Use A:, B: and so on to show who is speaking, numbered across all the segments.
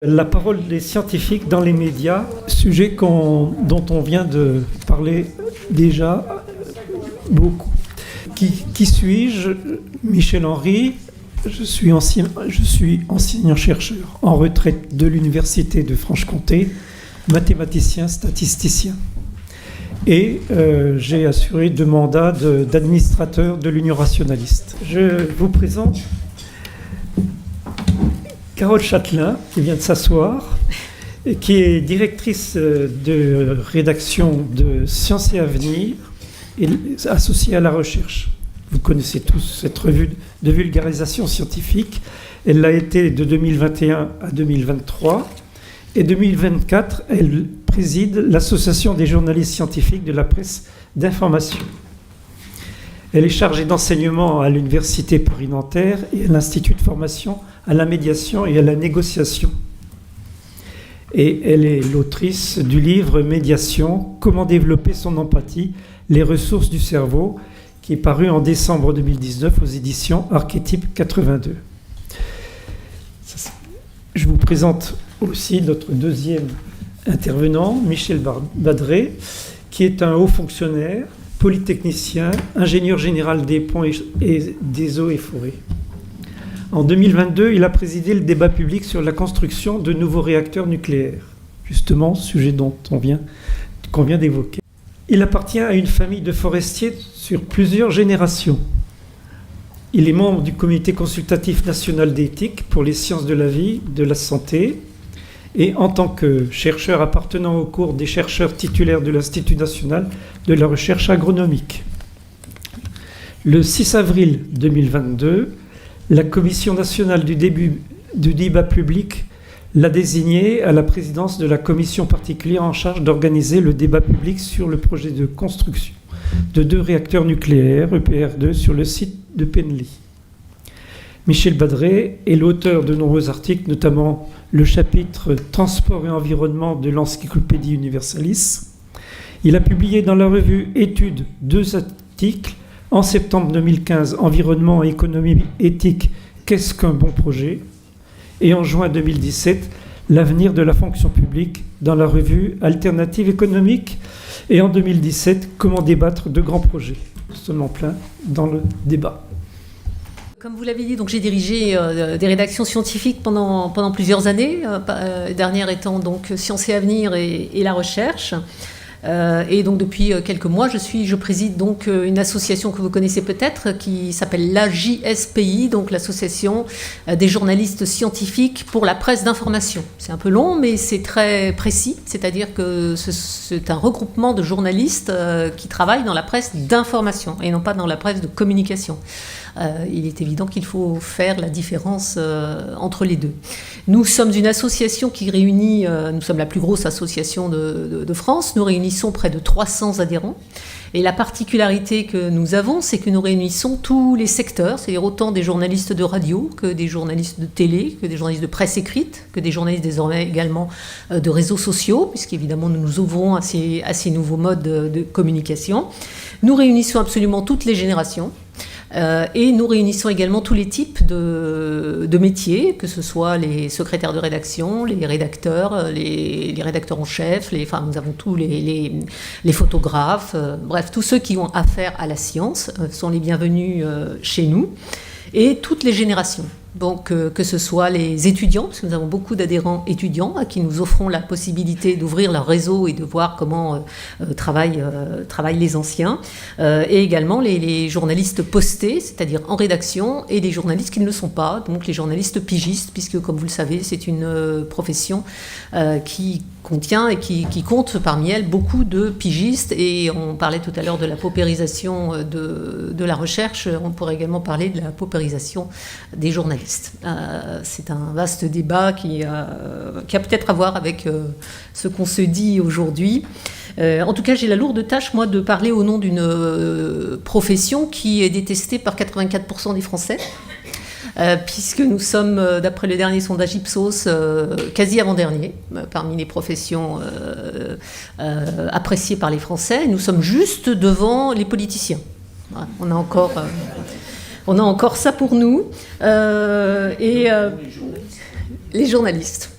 A: La parole des scientifiques dans les médias, sujet dont on vient de parler déjà beaucoup. Qui suis-je? Michel Henry, je suis enseignant-chercheur en retraite de l'Université de Franche-Comté, mathématicien, statisticien. Et j'ai assuré 2 mandats d'administrateur de l'Union rationaliste. Je vous présente Carole Châtelain, qui vient de s'asseoir, et qui est directrice de rédaction de Sciences et Avenir, et associée à la recherche. Vous connaissez tous cette revue de vulgarisation scientifique. Elle l'a été de 2021 à 2023. Et 2024, elle préside l'Association des journalistes scientifiques de la presse d'information. Elle est chargée d'enseignement à l'Université Paris-Nanterre et à l'Institut de formation à la médiation et à la négociation. Et elle est l'autrice du livre Médiation, comment développer son empathie, les ressources du cerveau, qui est paru en décembre 2019 aux éditions Archétype 82. Je vous présente aussi notre deuxième intervenant, Michel Badré, qui est un haut fonctionnaire, polytechnicien, ingénieur général des ponts et des eaux et forêts. En 2022, il a présidé le débat public sur la construction de nouveaux réacteurs nucléaires, justement, sujet qu'on vient d'évoquer. Il appartient à une famille de forestiers sur plusieurs générations. Il est membre du Comité consultatif national d'éthique pour les sciences de la vie, de la santé, et en tant que chercheur appartenant au cours des chercheurs titulaires de l'Institut national de la recherche agronomique. Le 6 avril 2022, la Commission nationale du débat public l'a désigné à la présidence de la commission particulière en charge d'organiser le débat public sur le projet de construction de 2 réacteurs nucléaires, EPR2, sur le site de Penly. Michel Badré est l'auteur de nombreux articles, notamment le chapitre Transport et environnement de l'Encyclopédie Universalis. Il a publié dans la revue Études 2 articles. En septembre 2015, Environnement et économie éthique, qu'est-ce qu'un bon projet? Et en juin 2017, L'avenir de la fonction publique dans la revue Alternative économique. Et en 2017, Comment débattre de grands projets? Seulement plein dans le débat.
B: Comme vous l'avez dit, donc j'ai dirigé des rédactions scientifiques pendant plusieurs années, dernière étant donc Sciences et Avenir et la recherche. Et donc depuis quelques mois, je préside donc une association que vous connaissez peut-être qui s'appelle l'AJSPI, donc l'association des journalistes scientifiques pour la presse d'information. C'est un peu long, mais c'est très précis, c'est-à-dire que c'est un regroupement de journalistes qui travaillent dans la presse d'information et non pas dans la presse de communication. Il est évident qu'il faut faire la différence entre les deux. Nous sommes une association qui réunit, nous sommes la plus grosse association de France, nous réunissons près de 300 adhérents. Et la particularité que nous avons, c'est que nous réunissons tous les secteurs, c'est-à-dire autant des journalistes de radio que des journalistes de télé, que des journalistes de presse écrite, que des journalistes désormais également de réseaux sociaux, puisqu'évidemment nous nous ouvrons à ces nouveaux modes de communication. Nous réunissons absolument toutes les générations. Et nous réunissons également tous les types de métiers, que ce soit les secrétaires de rédaction, les rédacteurs, les rédacteurs en chef, nous avons tous les photographes, bref, tous ceux qui ont affaire à la science sont les bienvenus chez nous, et toutes les générations. Donc, que ce soit les étudiants, parce que nous avons beaucoup d'adhérents étudiants à qui nous offrons la possibilité d'ouvrir leur réseau et de voir comment travaillent les anciens, et également les journalistes postés, c'est-à-dire en rédaction, et les journalistes qui ne le sont pas, donc les journalistes pigistes, puisque, comme vous le savez, c'est une profession qui contient et qui compte parmi elles beaucoup de pigistes, et on parlait tout à l'heure de la paupérisation de la recherche, on pourrait également parler de la paupérisation des journalistes. C'est un vaste débat qui a peut-être à voir avec ce qu'on se dit aujourd'hui. En tout cas, j'ai la lourde tâche, moi, de parler au nom d'une profession qui est détestée par 84% des Français. Puisque nous sommes, d'après le dernier sondage Ipsos, quasi avant-dernier, parmi les professions appréciées par les Français. Nous sommes juste devant les politiciens. Voilà, on a encore ça pour nous. Les journalistes.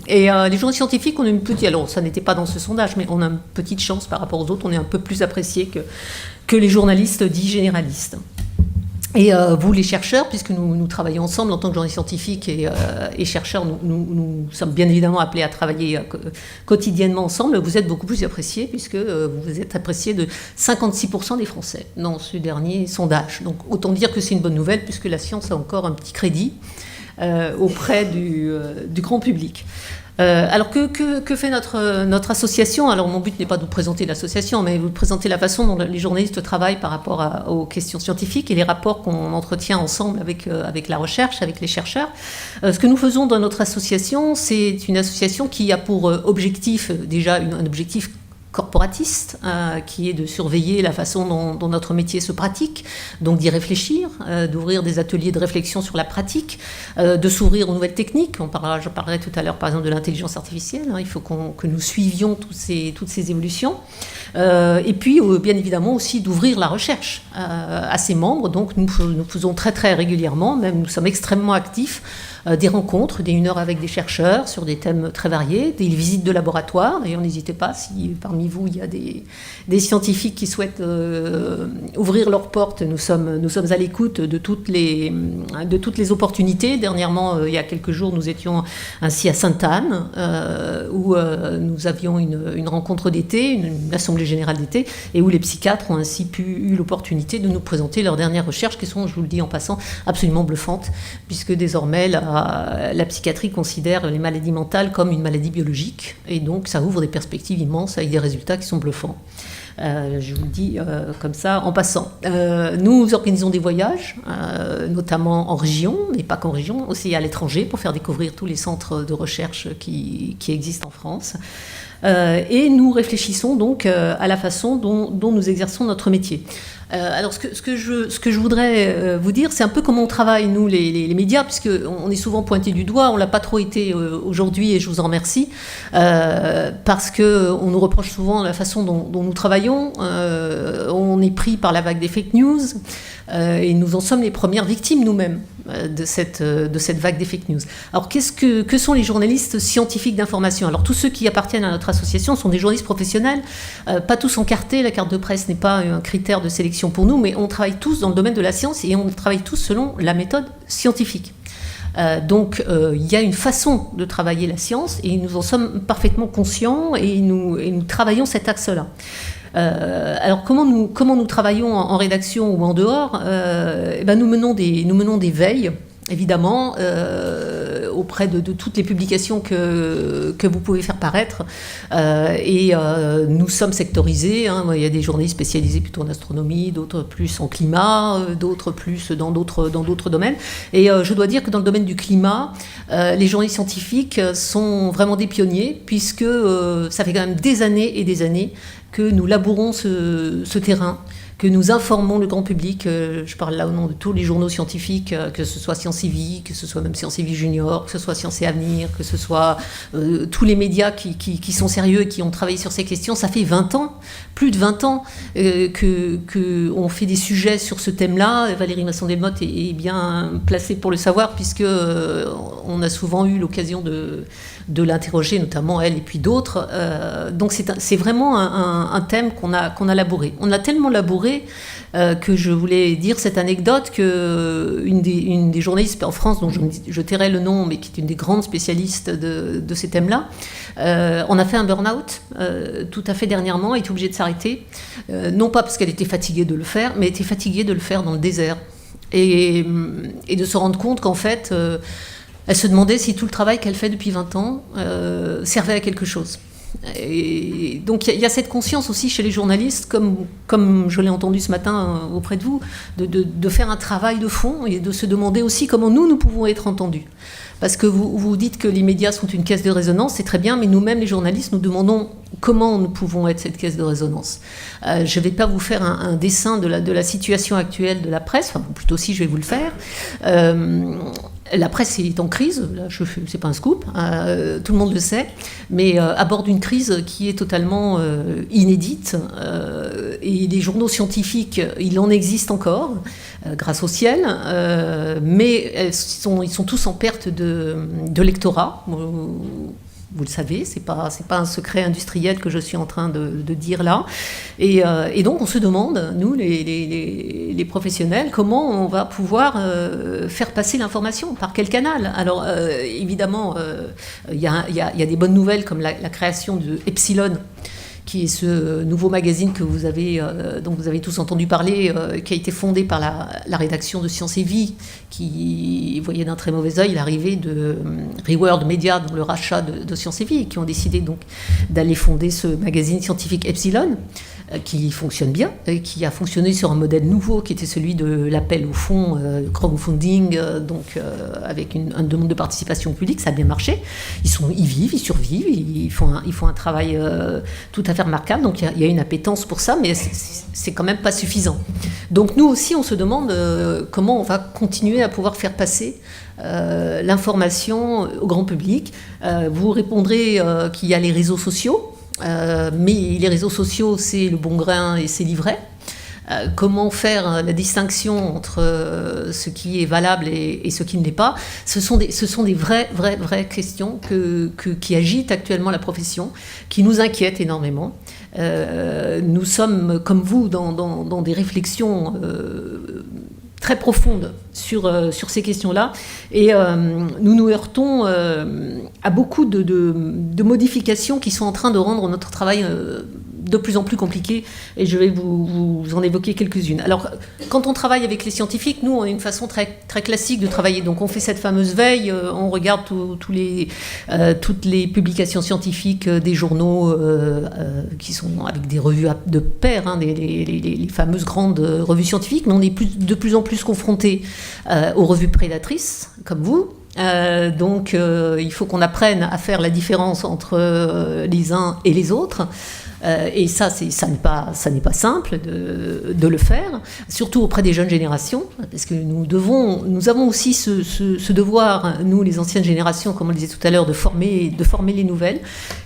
B: Et les journalistes scientifiques, on a une petite... Alors, ça n'était pas dans ce sondage, mais on a une petite chance par rapport aux autres. On est un peu plus appréciés que les journalistes dits généralistes. Et vous, les chercheurs, puisque nous travaillons ensemble en tant que journalistes scientifiques et chercheurs, nous sommes bien évidemment appelés à travailler quotidiennement ensemble. Vous êtes beaucoup plus appréciés, puisque vous êtes appréciés de 56% des Français dans ce dernier sondage. Donc autant dire que c'est une bonne nouvelle, puisque la science a encore un petit crédit auprès du grand public. Alors que fait notre association? Alors mon but n'est pas de vous présenter l'association, mais de vous présenter la façon dont les journalistes travaillent par rapport aux questions scientifiques et les rapports qu'on entretient ensemble avec la recherche, avec les chercheurs. Ce que nous faisons dans notre association, c'est une association qui a pour objectif déjà un objectif corporatiste, qui est de surveiller la façon dont notre métier se pratique, donc d'y réfléchir, d'ouvrir des ateliers de réflexion sur la pratique, de s'ouvrir aux nouvelles techniques. Je parlerai tout à l'heure par exemple de l'intelligence artificielle, il faut que nous suivions toutes ces évolutions. Et puis bien évidemment aussi d'ouvrir la recherche à ses membres, donc nous faisons très très régulièrement, même nous sommes extrêmement actifs, des rencontres, des 1 heure avec des chercheurs sur des thèmes très variés, des visites de laboratoire. D'ailleurs, n'hésitez pas, si parmi vous il y a des scientifiques qui souhaitent ouvrir leurs portes, nous sommes à l'écoute de toutes les opportunités. Dernièrement, il y a quelques jours, nous étions ainsi à Sainte-Anne, où nous avions une rencontre d'été, une assemblée générale d'été, et où les psychiatres ont ainsi eu l'opportunité de nous présenter leurs dernières recherches, qui sont, je vous le dis en passant, absolument bluffantes, puisque désormais la psychiatrie considère les maladies mentales comme une maladie biologique, et donc ça ouvre des perspectives immenses avec des résultats qui sont bluffants. Je vous le dis comme ça en passant. Nous organisons des voyages, notamment en région, mais pas qu'en région, aussi à l'étranger, pour faire découvrir tous les centres de recherche qui existent en France. Et nous réfléchissons donc à la façon dont nous exerçons notre métier. Alors, ce que je voudrais vous dire, c'est un peu comment on travaille, nous, les médias, puisqu'on est souvent pointé du doigt. On ne l'a pas trop été aujourd'hui, et je vous en remercie, parce qu'on nous reproche souvent la façon dont nous travaillons. On est pris par la vague des fake news, et nous en sommes les premières victimes nous-mêmes de cette vague des fake news. Alors, que sont les journalistes scientifiques d'information? Alors, tous ceux qui appartiennent à notre association sont des journalistes professionnels, pas tous encartés. La carte de presse n'est pas un critère de sélection pour nous, mais on travaille tous dans le domaine de la science et on travaille tous selon la méthode scientifique. Donc il y a une façon de travailler la science et nous en sommes parfaitement conscients et nous travaillons cet axe-là. Alors comment nous travaillons en rédaction ou en dehors? Nous menons des veilles, évidemment, auprès de toutes les publications que vous pouvez faire paraître. Et nous sommes sectorisés. Il y a des journalistes spécialisés plutôt en astronomie, d'autres plus en climat, d'autres plus dans d'autres domaines. Et je dois dire que dans le domaine du climat, les journalistes scientifiques sont vraiment des pionniers, puisque ça fait quand même des années et des années que nous labourons ce terrain, que nous informons le grand public. Je parle là au nom de tous les journaux scientifiques, que ce soit Sciences et Vie, que ce soit même Sciences et Vie Junior, que ce soit Sciences et Avenir, que ce soit tous les médias qui sont sérieux et qui ont travaillé sur ces questions. Ça fait 20 ans, plus de 20 ans, qu'on fait des sujets sur ce thème-là. Valérie Masson-Delmotte est bien placée pour le savoir, puisque on a souvent eu l'occasion de l'interroger, notamment elle et puis d'autres. Donc c'est vraiment un thème qu'on a labouré. On a tellement labouré que je voulais dire cette anecdote que une des journalistes en France, dont je tairai le nom, mais qui est une des grandes spécialistes de ces thèmes-là, on a fait un burn-out tout à fait dernièrement, elle était obligée de s'arrêter, non pas parce qu'elle était fatiguée de le faire, mais elle était fatiguée de le faire dans le désert. Et de se rendre compte qu'en fait, elle se demandait si tout le travail qu'elle fait depuis 20 ans servait à quelque chose. Et donc il y a cette conscience aussi chez les journalistes, comme je l'ai entendu ce matin auprès de vous, de faire un travail de fond et de se demander aussi comment nous pouvons être entendus. Parce que vous dites que les médias sont une caisse de résonance, c'est très bien, mais nous-mêmes, les journalistes, nous demandons comment nous pouvons être cette caisse de résonance. Je ne vais pas vous faire un dessin de la situation actuelle de la presse, enfin plutôt si je vais vous le faire. La presse est en crise, là, c'est pas un scoop, tout le monde le sait, mais aborde une crise qui est totalement inédite et les journaux scientifiques, il en existe encore, grâce au ciel, mais ils sont tous en perte de lectorat. Vous le savez, c'est pas un secret industriel que je suis en train de dire là. Et donc on se demande, nous les professionnels, comment on va pouvoir faire passer l'information, par quel canal. Alors évidemment, il y a des bonnes nouvelles comme la création de Epsilon, qui est ce nouveau magazine dont vous avez tous entendu parler, qui a été fondé par la rédaction de Science et Vie, qui voyait d'un très mauvais œil l'arrivée de Reworld Media dans le rachat de Science et Vie, et qui ont décidé donc d'aller fonder ce magazine scientifique Epsilon, qui fonctionne bien, et qui a fonctionné sur un modèle nouveau, qui était celui de l'appel au fonds, crowdfunding, avec une demande de participation publique. Ça a bien marché. Ils vivent, ils survivent, ils font un travail tout à fait remarquable. Donc il y a une appétence pour ça, mais c'est quand même pas suffisant. Donc nous aussi, on se demande comment on va continuer à pouvoir faire passer l'information au grand public. Vous répondrez qu'il y a les réseaux sociaux. Mais les réseaux sociaux, c'est le bon grain et c'est l'ivraie. Comment faire la distinction entre ce qui est valable et ce qui ne l'est pas? Ce sont des vraies questions qui agitent actuellement la profession, qui nous inquiètent énormément. Nous sommes, comme vous, dans des réflexions très profonde sur ces questions-là. Et nous nous heurtons à beaucoup de modifications qui sont en train de rendre notre travail de plus en plus compliqué. Et je vais vous en évoquer quelques-unes. Alors, quand on travaille avec les scientifiques, nous, on a une façon très, très classique de travailler. Donc, on fait cette fameuse veille, on regarde toutes les publications scientifiques des journaux qui sont avec des revues de pair, les fameuses grandes revues scientifiques, mais on est de plus en plus confrontés aux revues prédatrices, comme vous. Donc, il faut qu'on apprenne à faire la différence entre les uns et les autres. Et ça n'est pas simple de le faire, surtout auprès des jeunes générations, parce que nous avons aussi ce devoir, nous les anciennes générations, comme on le disait tout à l'heure, de former les nouvelles,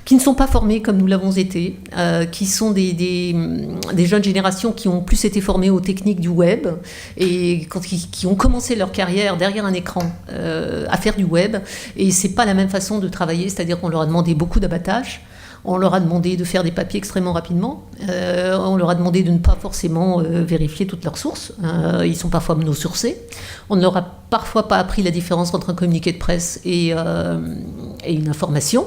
B: qui ne sont pas formées comme nous l'avons été, qui sont des jeunes générations qui ont plus été formées aux techniques du web et qui ont commencé leur carrière derrière un écran à faire du web. Et c'est pas la même façon de travailler, c'est-à-dire qu'on leur a demandé beaucoup d'abattage. On leur a demandé de faire des papiers extrêmement rapidement. On leur a demandé de ne pas forcément vérifier toutes leurs sources. Ils sont parfois monosourcés. On ne leur a parfois pas appris la différence entre un communiqué de presse et une information.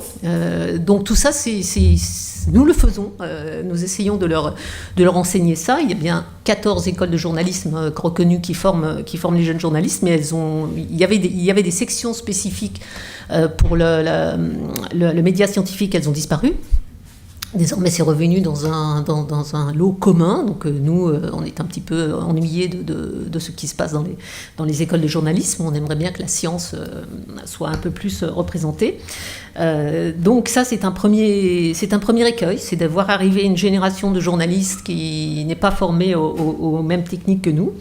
B: Donc tout ça, nous le faisons. Nous essayons de leur enseigner ça. Il y a bien 14 écoles de journalisme reconnues qui forment les jeunes journalistes, mais il y avait des sections spécifiques pour le média scientifique. Elles ont disparu. Désormais, c'est revenu dans un lot commun. Donc nous, on est un petit peu ennuyés de ce qui se passe dans les écoles de journalisme. On aimerait bien que la science soit un peu plus représentée. Donc ça, c'est un premier écueil, c'est de voir arriver une génération de journalistes qui n'est pas formée aux mêmes techniques que nous.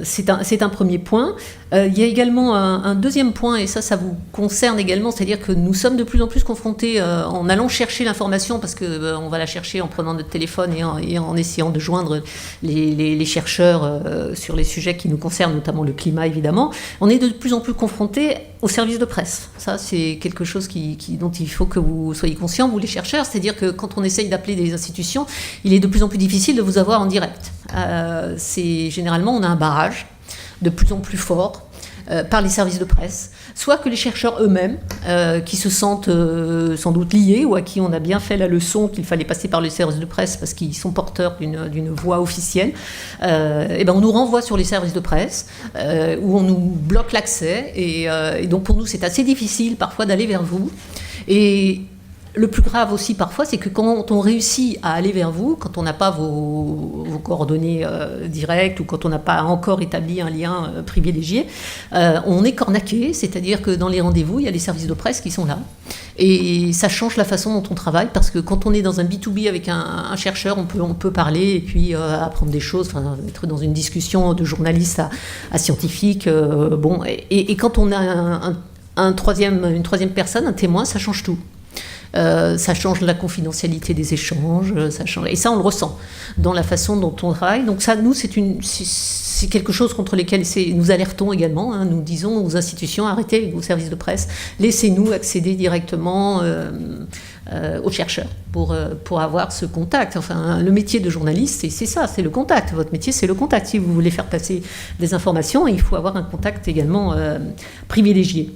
B: C'est un premier point. Il y a également un deuxième point, et ça vous concerne également, c'est-à-dire que nous sommes de plus en plus confrontés en allant chercher l'information, parce qu'on va la chercher en prenant notre téléphone et en essayant de joindre les chercheurs sur les sujets qui nous concernent, notamment le climat évidemment. On est de plus en plus confrontés aux services de presse. Ça, c'est quelque chose dont il faut que vous soyez conscients, vous les chercheurs, c'est-à-dire que quand on essaye d'appeler des institutions, il est de plus en plus difficile de vous avoir en direct. Généralement, on a un barrage de plus en plus fort par les services de presse, soit que les chercheurs eux-mêmes, qui se sentent sans doute liés, ou à qui on a bien fait la leçon qu'il fallait passer par les services de presse parce qu'ils sont porteurs d'une voix officielle, on nous renvoie sur les services de presse, où on nous bloque l'accès, et donc pour nous c'est assez difficile parfois d'aller vers vous. Et le plus grave aussi parfois, c'est que quand on réussit à aller vers vous, quand on n'a pas vos coordonnées directes, ou quand on n'a pas encore établi un lien privilégié, on est cornaqué, c'est-à-dire que dans les rendez-vous, il y a les services de presse qui sont là. Et ça change la façon dont on travaille, parce que quand on est dans un B2B avec un chercheur, on peut parler et puis apprendre des choses, être dans une discussion de journaliste à scientifique. Et quand on a une troisième personne, un témoin, ça change tout. ça change la confidentialité des échanges, et ça on le ressent dans la façon dont on travaille. Donc ça, nous, c'est quelque chose contre lequel nous alertons également. Hein. Nous disons aux institutions, arrêtez avec vos services de presse, laissez-nous accéder directement aux chercheurs pour avoir ce contact. Enfin, le métier de journaliste, c'est ça, c'est le contact. Votre métier, c'est le contact. Si vous voulez faire passer des informations, il faut avoir un contact également privilégié.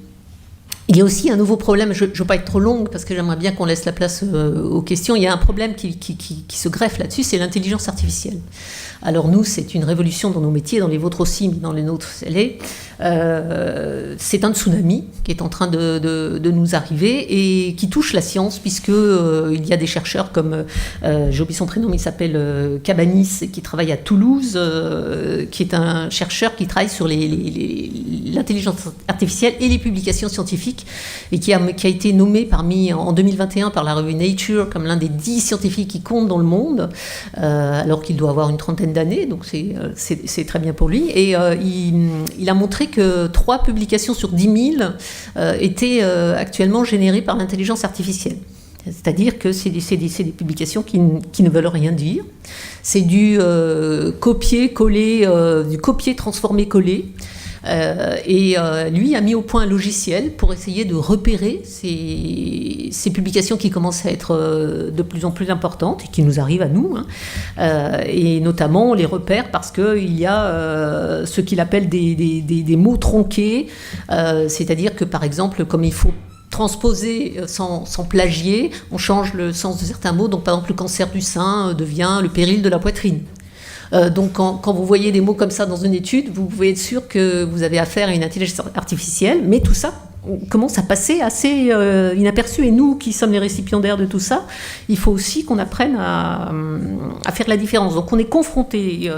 B: Il y a aussi un nouveau problème, je ne veux pas être trop longue parce que j'aimerais bien qu'on laisse la place aux questions. Il y a un problème qui se greffe là-dessus, c'est l'intelligence artificielle. Alors nous, c'est une révolution dans nos métiers, dans les vôtres aussi, mais dans les nôtres, c'est un tsunami qui est en train de nous arriver et qui touche la science, puisque il y a des chercheurs comme, j'ai oublié son prénom, mais il s'appelle Cabanis, qui travaille à Toulouse, qui est un chercheur qui travaille sur l'intelligence artificielle et les publications scientifiques, et qui a été nommé en 2021 par la revue Nature comme l'un des 10 scientifiques qui comptent dans le monde, alors qu'il doit avoir une trentaine d'années, donc c'est très bien pour lui. Et il a montré que 3 publications sur 10 000 étaient actuellement générées par l'intelligence artificielle. C'est-à-dire que c'est des publications qui ne veulent rien dire. C'est du copier-coller, du copier-transformer-coller. Lui a mis au point un logiciel pour essayer de repérer ces publications qui commencent à être de plus en plus importantes et qui nous arrivent à nous, et notamment on les repère parce qu'il y a ce qu'il appelle des mots tronqués, c'est-à-dire que par exemple, comme il faut transposer sans plagier, on change le sens de certains mots. Donc par exemple, le cancer du sein devient le péril de la poitrine. Donc quand vous voyez des mots comme ça dans une étude, vous pouvez être sûr que vous avez affaire à une intelligence artificielle, mais tout ça commence à passer assez inaperçu. Et nous, qui sommes les récipiendaires de tout ça, il faut aussi qu'on apprenne à faire la différence. Donc on est confronté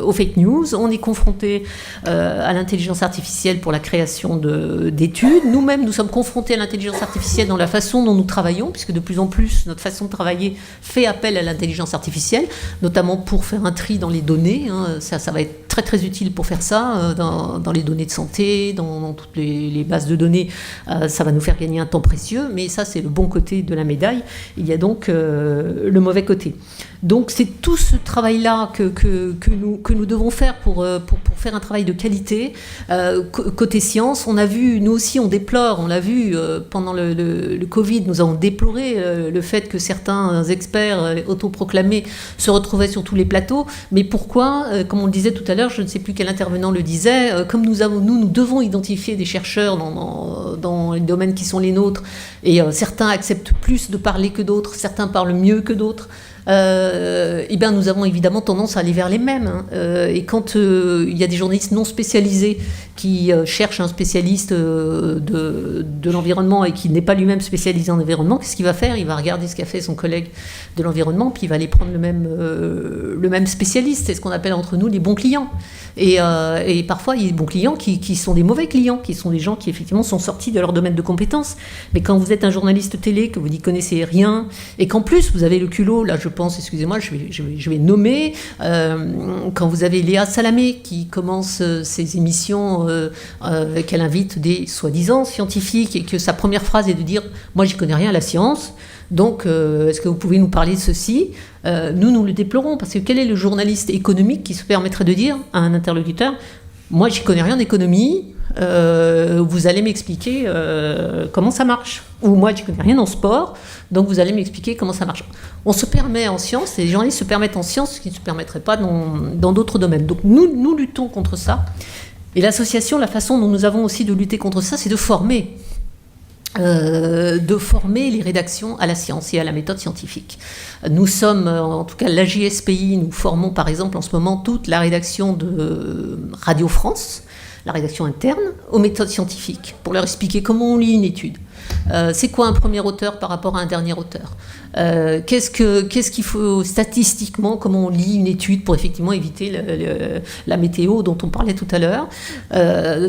B: aux fake news, on est confronté à l'intelligence artificielle pour la création d'études. Nous-mêmes, nous sommes confrontés à l'intelligence artificielle dans la façon dont nous travaillons, puisque de plus en plus, notre façon de travailler fait appel à l'intelligence artificielle, notamment pour faire un tri dans les données. Ça va être très très utile pour faire ça, dans les données de santé, dans toutes les bases de données. Ça va nous faire gagner un temps précieux, mais ça c'est le bon côté de la médaille. Il y a donc le mauvais côté. Donc c'est tout ce travail-là que nous devons faire pour faire un travail de qualité. Côté science, on a vu, nous aussi on déplore, on l'a vu pendant le Covid, nous avons déploré le fait que certains experts autoproclamés se retrouvaient sur tous les plateaux. Mais pourquoi, comme on le disait tout à l'heure, je ne sais plus quel intervenant le disait, comme nous devons identifier des chercheurs dans les domaines qui sont les nôtres, et certains acceptent plus de parler que d'autres, certains parlent mieux que d'autres. Nous avons évidemment tendance à aller vers les mêmes. Et quand il y a des journalistes non spécialisés qui cherchent un spécialiste de l'environnement et qui n'est pas lui-même spécialisé en environnement, qu'est-ce qu'il va faire ? Il va regarder ce qu'a fait son collègue de l'environnement, puis il va aller prendre le même spécialiste. C'est ce qu'on appelle entre nous les bons clients. Et parfois, il y a des bons clients qui sont des mauvais clients, qui sont des gens qui effectivement sont sortis de leur domaine de compétences. Mais quand vous êtes un journaliste télé, que vous n'y connaissez rien, et qu'en plus vous avez le culot, là je pense, excusez-moi, je vais nommer, quand vous avez Léa Salamé qui commence ses émissions, qu'elle invite des soi-disant scientifiques, et que sa première phrase est de dire « moi j'y connais rien à la science ». Donc, est-ce que vous pouvez nous parler de ceci ? Nous le déplorons, parce que quel est le journaliste économique qui se permettrait de dire à un interlocuteur « moi, j'y connais rien d'économie, vous allez m'expliquer comment ça marche ». Ou « moi, j'y connais rien en sport, donc vous allez m'expliquer comment ça marche ». On se permet en science, et les journalistes se permettent en science ce qui ne se permettrait pas dans d'autres domaines. Donc, nous luttons contre ça. Et l'association, la façon dont nous avons aussi de lutter contre ça, c'est de former les rédactions à la science et à la méthode scientifique. Nous sommes, en tout cas l'AJSPI, nous formons par exemple en ce moment toute la rédaction de Radio France, la rédaction interne, aux méthodes scientifiques, pour leur expliquer comment on lit une étude. C'est quoi un premier auteur par rapport à un dernier auteur ? Qu'est-ce qu'il faut statistiquement, comment on lit une étude pour effectivement éviter la météo dont on parlait tout à l'heure.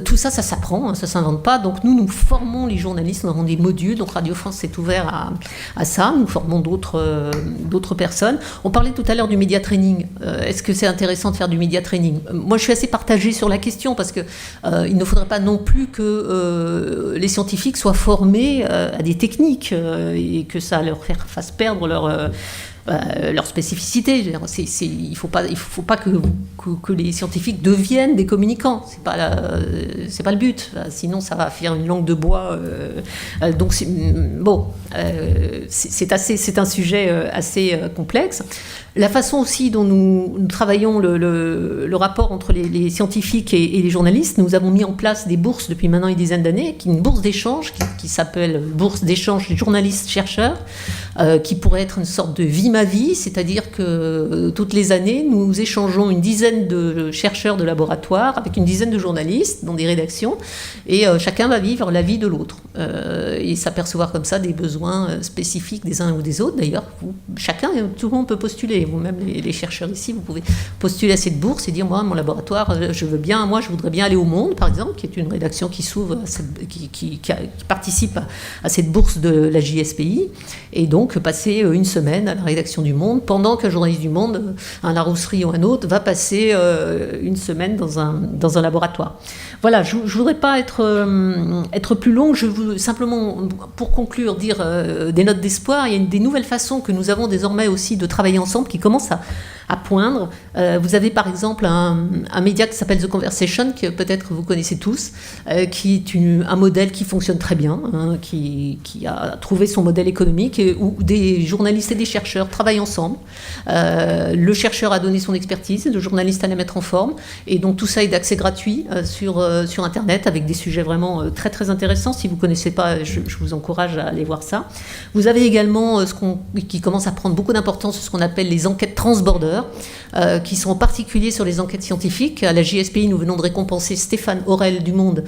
B: Tout ça, ça s'apprend, ça ne s'invente pas. Donc nous formons les journalistes, nous avons des modules, donc Radio France s'est ouvert à ça, nous formons d'autres personnes. On parlait tout à l'heure du média training. Est-ce que c'est intéressant de faire du média training ? Moi, je suis assez partagée sur la question, parce que il ne faudrait pas non plus que les scientifiques soient formés formés à des techniques et que ça leur fasse perdre leur spécificité. Il ne faut pas que les scientifiques deviennent des communicants. C'est pas le but. Sinon, ça va faire une langue de bois. Donc, c'est un sujet assez complexe. La façon aussi dont nous travaillons le rapport entre les scientifiques et les journalistes, nous avons mis en place des bourses depuis maintenant une dizaine d'années, une bourse d'échange qui s'appelle Bourse d'échange des journalistes-chercheurs, qui pourrait être une sorte de vie ma vie, c'est-à-dire que toutes les années, nous échangeons une dizaine de chercheurs de laboratoire avec une dizaine de journalistes dans des rédactions, et chacun va vivre la vie de l'autre et s'apercevoir comme ça des besoins spécifiques des uns ou des autres. D'ailleurs, tout le monde peut postuler. Vous-même, les chercheurs ici, vous pouvez postuler à cette bourse et dire, moi, mon laboratoire, je voudrais bien aller au Monde, par exemple, qui est une rédaction qui s'ouvre, qui participe à cette bourse de la JSPI, et donc passer une semaine à la rédaction du Monde, pendant qu'un journaliste du Monde, un Larousserie ou un autre, va passer une semaine dans un laboratoire. Voilà, je ne voudrais pas être plus long, je veux simplement, pour conclure, dire des notes d'espoir. Il y a des nouvelles façons que nous avons désormais aussi de travailler ensemble qui commencent à poindre. Vous avez par exemple un média qui s'appelle The Conversation, que peut-être vous connaissez tous, qui est un modèle qui fonctionne très bien, qui a trouvé son modèle économique, où des journalistes et des chercheurs travaillent ensemble. Le chercheur a donné son expertise, le journaliste a la mettre en forme, et donc tout ça est d'accès gratuit sur Internet, avec des sujets vraiment très très intéressants. Si vous ne connaissez pas, je vous encourage à aller voir ça. Vous avez également qui commence à prendre beaucoup d'importance, ce qu'on appelle les enquêtes transborder, qui sont en particulier sur les enquêtes scientifiques. À la JSPI, nous venons de récompenser Stéphane Aurel du Monde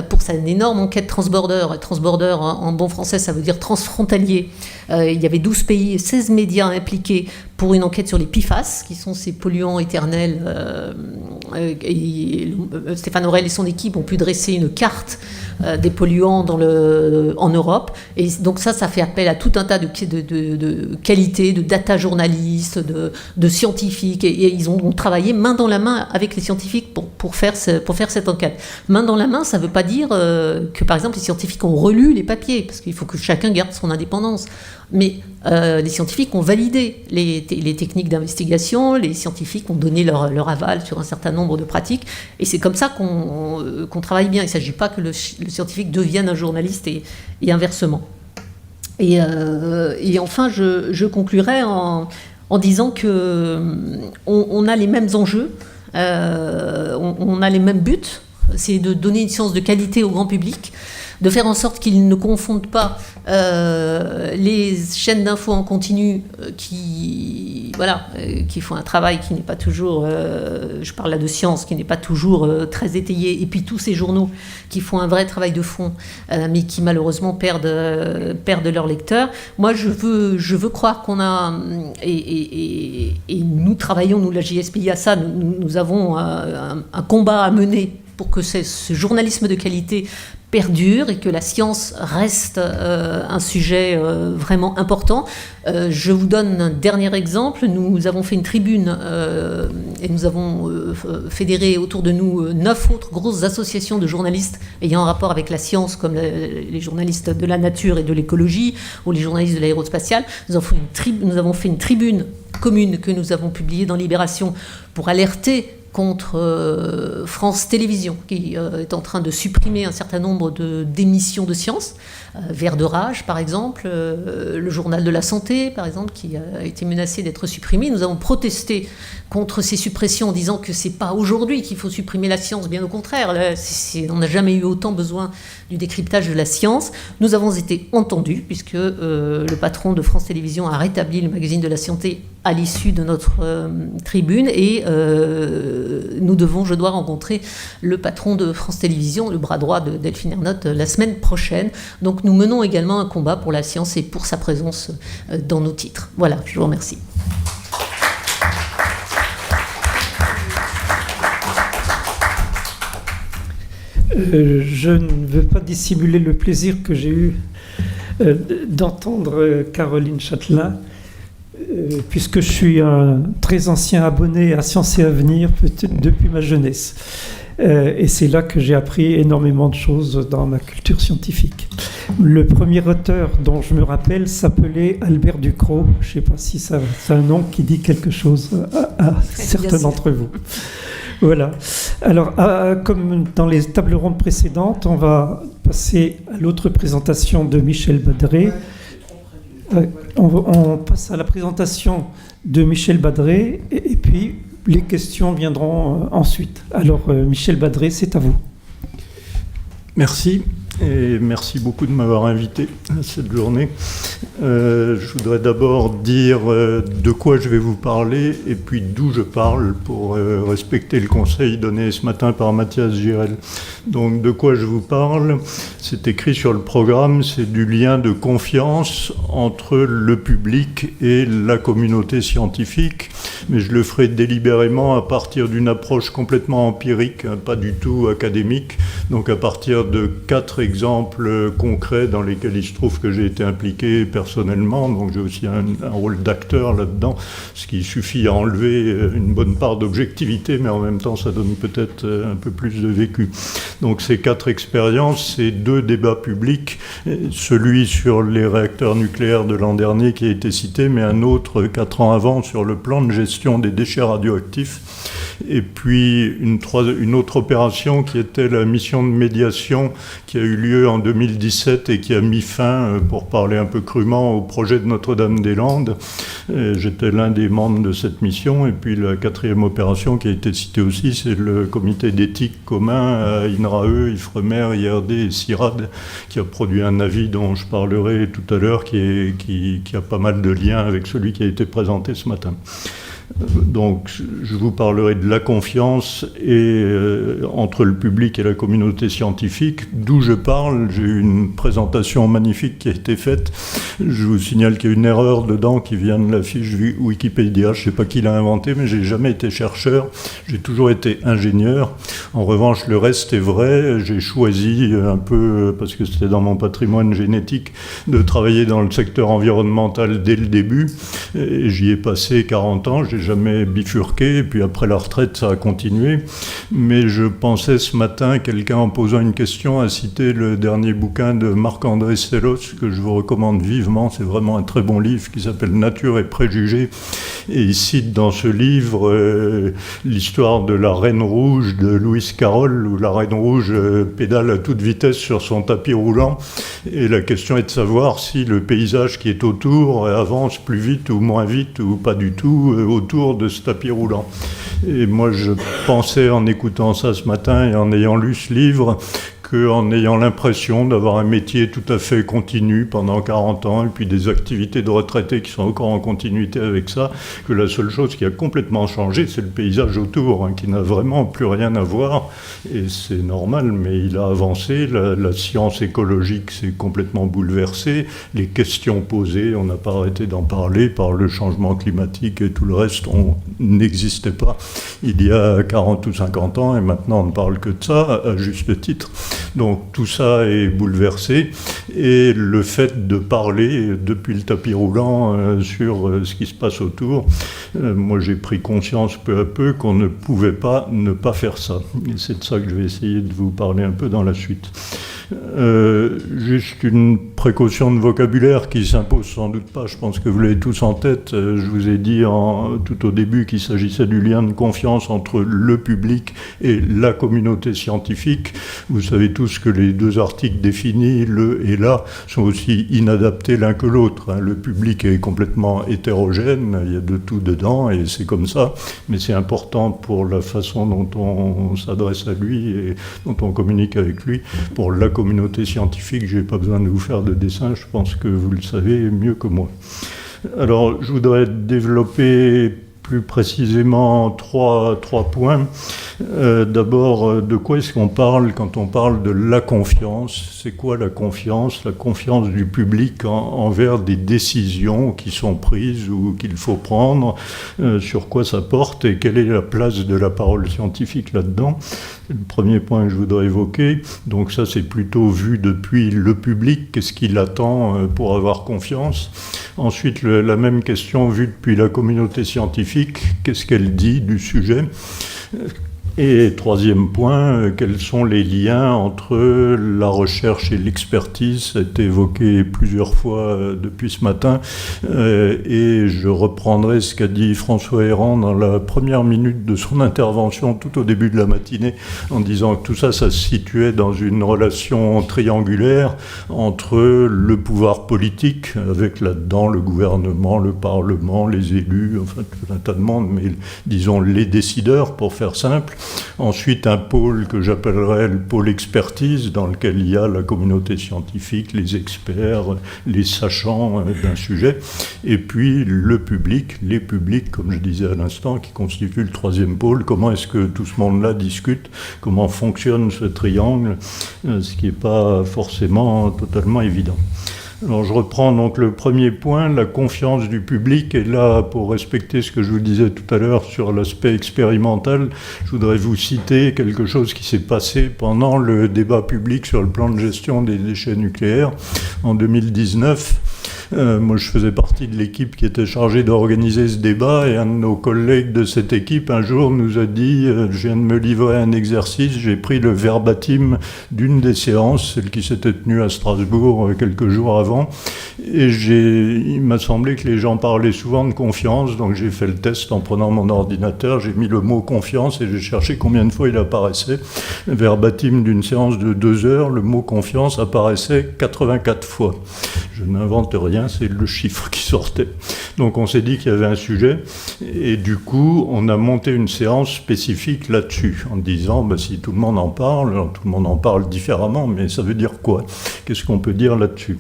B: pour sa énorme enquête transborder. Transborder, en bon français, ça veut dire transfrontalier. Il y avait 12 pays et 16 médias impliqués pour une enquête sur les PFAS, qui sont ces polluants éternels. Stéphane Aurel et son équipe ont pu dresser une carte des polluants en Europe. Et donc ça fait appel à tout un tas de qualités, de data journalistes, de scientifiques. Et ils ont travaillé main dans la main avec les scientifiques pour faire cette enquête. Main dans la main, ça ne veut pas dire que, par exemple, les scientifiques ont relu les papiers, parce qu'il faut que chacun garde son indépendance. Mais les scientifiques ont validé les techniques d'investigation, les scientifiques ont donné leur aval sur un certain nombre de pratiques, et c'est comme ça qu'on travaille bien. Il ne s'agit pas que le scientifique devienne un journaliste et inversement. Et enfin, je conclurai en disant qu'on a les mêmes enjeux, on a les mêmes buts, c'est de donner une science de qualité au grand public, de faire en sorte qu'ils ne confondent pas les chaînes d'infos en continu qui font un travail qui n'est pas toujours, je parle là de science, qui n'est pas toujours très étayé, et puis tous ces journaux qui font un vrai travail de fond, mais qui malheureusement perdent leurs lecteurs. Moi, je veux croire qu'on a, et nous travaillons, nous, la JSPI, à ça, nous avons un combat à mener pour que ce journalisme de qualité perdure et que la science reste un sujet vraiment important. Je vous donne un dernier exemple. Nous avons fait une tribune et nous avons fédéré autour de nous 9 autres grosses associations de journalistes ayant un rapport avec la science, comme les journalistes de la nature et de l'écologie ou les journalistes de l'aérospatiale. Nous avons fait une tribune commune que nous avons publiée dans Libération pour alerter contre France Télévisions, qui est en train de supprimer un certain nombre d'émissions de science, Vert de rage par exemple, le journal de la santé par exemple, qui a été menacé d'être supprimé. Nous avons protesté contre ces suppressions en disant que c'est pas aujourd'hui qu'il faut supprimer la science, bien au contraire, on n'a jamais eu autant besoin du décryptage de la science. Nous avons été entendus, puisque le patron de France Télévisions a rétabli le magazine de la santé à l'issue de notre tribune, et je dois rencontrer le patron de France Télévisions, le bras droit de Delphine Ernotte, la semaine prochaine. Donc nous menons également un combat pour la science et pour sa présence dans nos titres. Voilà, je vous remercie.
A: Je ne veux pas dissimuler le plaisir que j'ai eu d'entendre Caroline Châtelain, puisque je suis un très ancien abonné à Sciences et Avenir depuis ma jeunesse. Et c'est là que j'ai appris énormément de choses dans ma culture scientifique. Le premier auteur dont je me rappelle s'appelait Albert Ducrot. Je ne sais pas si c'est un nom qui dit quelque chose à certains d'entre vous. Voilà. Alors, comme dans les tables rondes précédentes, on va passer à l'autre présentation de Michel Badré. On passe à la présentation de Michel Badré et puis les questions viendront ensuite. Alors, Michel Badré, c'est à vous.
C: Merci. Et merci beaucoup de m'avoir invité à cette journée. Je voudrais d'abord dire de quoi je vais vous parler et puis d'où je parle pour respecter le conseil donné ce matin par Mathias Girel. Donc de quoi je vous parle, c'est écrit sur le programme, c'est du lien de confiance entre le public et la communauté scientifique, mais je le ferai délibérément à partir d'une approche complètement empirique, pas du tout académique, donc à partir de 4 exemples concrets dans lesquels il se trouve que j'ai été impliqué personnellement, donc j'ai aussi un rôle d'acteur là-dedans, ce qui suffit à enlever une bonne part d'objectivité, mais en même temps ça donne peut-être un peu plus de vécu. Donc ces 4 expériences, c'est 2 débats publics, celui sur les réacteurs nucléaires de l'an dernier qui a été cité, mais un autre 4 ans avant sur le plan de gestion des déchets radioactifs. Et puis une autre opération qui était la mission de médiation qui a eu lieu en 2017 et qui a mis fin, pour parler un peu crûment, au projet de Notre-Dame-des-Landes. J'étais l'un des membres de cette mission. Et puis la 4e opération qui a été citée aussi, c'est le comité d'éthique commun à INRAE, IFREMER, IRD et CIRAD, qui a produit un avis dont je parlerai tout à l'heure, qui a pas mal de liens avec celui qui a été présenté ce matin. Donc, je vous parlerai de la confiance entre le public et la communauté scientifique. D'où je parle, j'ai eu une présentation magnifique qui a été faite. Je vous signale qu'il y a une erreur dedans qui vient de la fiche Wikipédia. Je ne sais pas qui l'a inventée, mais j'ai jamais été chercheur. J'ai toujours été ingénieur. En revanche, le reste est vrai. J'ai choisi un peu, parce que c'était dans mon patrimoine génétique, de travailler dans le secteur environnemental dès le début. Et j'y ai passé 40 ans. J'ai jamais bifurqué, et puis après la retraite, ça a continué. Mais je pensais ce matin, quelqu'un en posant une question a cité le dernier bouquin de Marc-André Sellos, que je vous recommande vivement. C'est vraiment un très bon livre qui s'appelle Nature et préjugés. Et il cite dans ce livre l'histoire de la Reine Rouge de Lewis Carroll, où la Reine Rouge pédale à toute vitesse sur son tapis roulant. Et la question est de savoir si le paysage qui est autour avance plus vite ou moins vite, ou pas du tout, autour de ce tapis roulant. Et moi, je pensais, en écoutant ça ce matin et en ayant lu ce livre, qu'en ayant l'impression d'avoir un métier tout à fait continu pendant 40 ans, et puis des activités de retraités qui sont encore en continuité avec ça, que la seule chose qui a complètement changé, c'est le paysage autour, qui n'a vraiment plus rien à voir, et c'est normal, mais il a avancé, la science écologique s'est complètement bouleversée, les questions posées, on n'a pas arrêté d'en parler, par le changement climatique et tout le reste, on n'existait pas il y a 40 ou 50 ans, et maintenant on ne parle que de ça, à juste titre. Donc tout ça est bouleversé, et le fait de parler depuis le tapis roulant sur ce qui se passe autour, moi j'ai pris conscience peu à peu qu'on ne pouvait pas ne pas faire ça. Et c'est de ça que je vais essayer de vous parler un peu dans la suite. Juste une précaution de vocabulaire qui s'impose sans doute pas, je pense que vous l'avez tous en tête. Je vous ai dit tout au début qu'il s'agissait du lien de confiance entre le public et la communauté scientifique. Vous savez tous que les 2 articles définis, le et la, sont aussi inadaptés l'un que l'autre. Le public est complètement hétérogène, il y a de tout dedans et c'est comme ça, mais c'est important pour la façon dont on s'adresse à lui et dont on communique avec lui. Pour la communauté scientifique, je n'ai pas besoin de vous faire de dessin, je pense que vous le savez mieux que moi. Alors, je voudrais développer plus précisément trois points. D'abord, de quoi est-ce qu'on parle quand on parle de la confiance? C'est quoi la confiance? La confiance du public envers des décisions qui sont prises ou qu'il faut prendre, sur quoi ça porte et quelle est la place de la parole scientifique là-dedans. C'est le premier point que je voudrais évoquer. Donc ça, c'est plutôt vu depuis le public, qu'est-ce qu'il attend pour avoir confiance. Ensuite, la même question vue depuis la communauté scientifique, qu'est-ce qu'elle dit du sujet? Et troisième point, quels sont les liens entre la recherche et l'expertise? Ça a été évoqué plusieurs fois depuis ce matin, et je reprendrai ce qu'a dit François Héran dans la première minute de son intervention tout au début de la matinée, en disant que tout ça, ça se situait dans une relation triangulaire entre le pouvoir politique, avec là-dedans le gouvernement, le Parlement, les élus, enfin tout un tas de monde, mais disons les décideurs pour faire simple. Ensuite, un pôle que j'appellerais le pôle expertise, dans lequel il y a la communauté scientifique, les experts, les sachants d'un sujet. Et puis le public, les publics, comme je disais à l'instant, qui constituent le troisième pôle. Comment est-ce que tout ce monde-là discute? Comment fonctionne ce triangle? Ce qui n'est pas forcément totalement évident. Alors je reprends donc le premier point, la confiance du public. Et là, pour respecter ce que je vous disais tout à l'heure sur l'aspect expérimental, je voudrais vous citer quelque chose qui s'est passé pendant le débat public sur le plan de gestion des déchets nucléaires en 2019. Moi, je faisais partie de l'équipe qui était chargée d'organiser ce débat, et un de nos collègues de cette équipe, un jour, nous a dit « Je viens de me livrer un exercice, j'ai pris le verbatim d'une des séances, celle qui s'était tenue à Strasbourg quelques jours avant, et il m'a semblé que les gens parlaient souvent de confiance, donc j'ai fait le test en prenant mon ordinateur, j'ai mis le mot confiance et j'ai cherché combien de fois il apparaissait. Verbatim d'une séance de 2 heures, le mot confiance apparaissait 84 fois. Je n'invente rien, c'est le chiffre qui sortait. Donc on s'est dit qu'il y avait un sujet, et du coup on a monté une séance spécifique là-dessus, en disant si tout le monde en parle, alors tout le monde en parle différemment, mais ça veut dire quoi? Qu'est-ce qu'on peut dire là-dessus?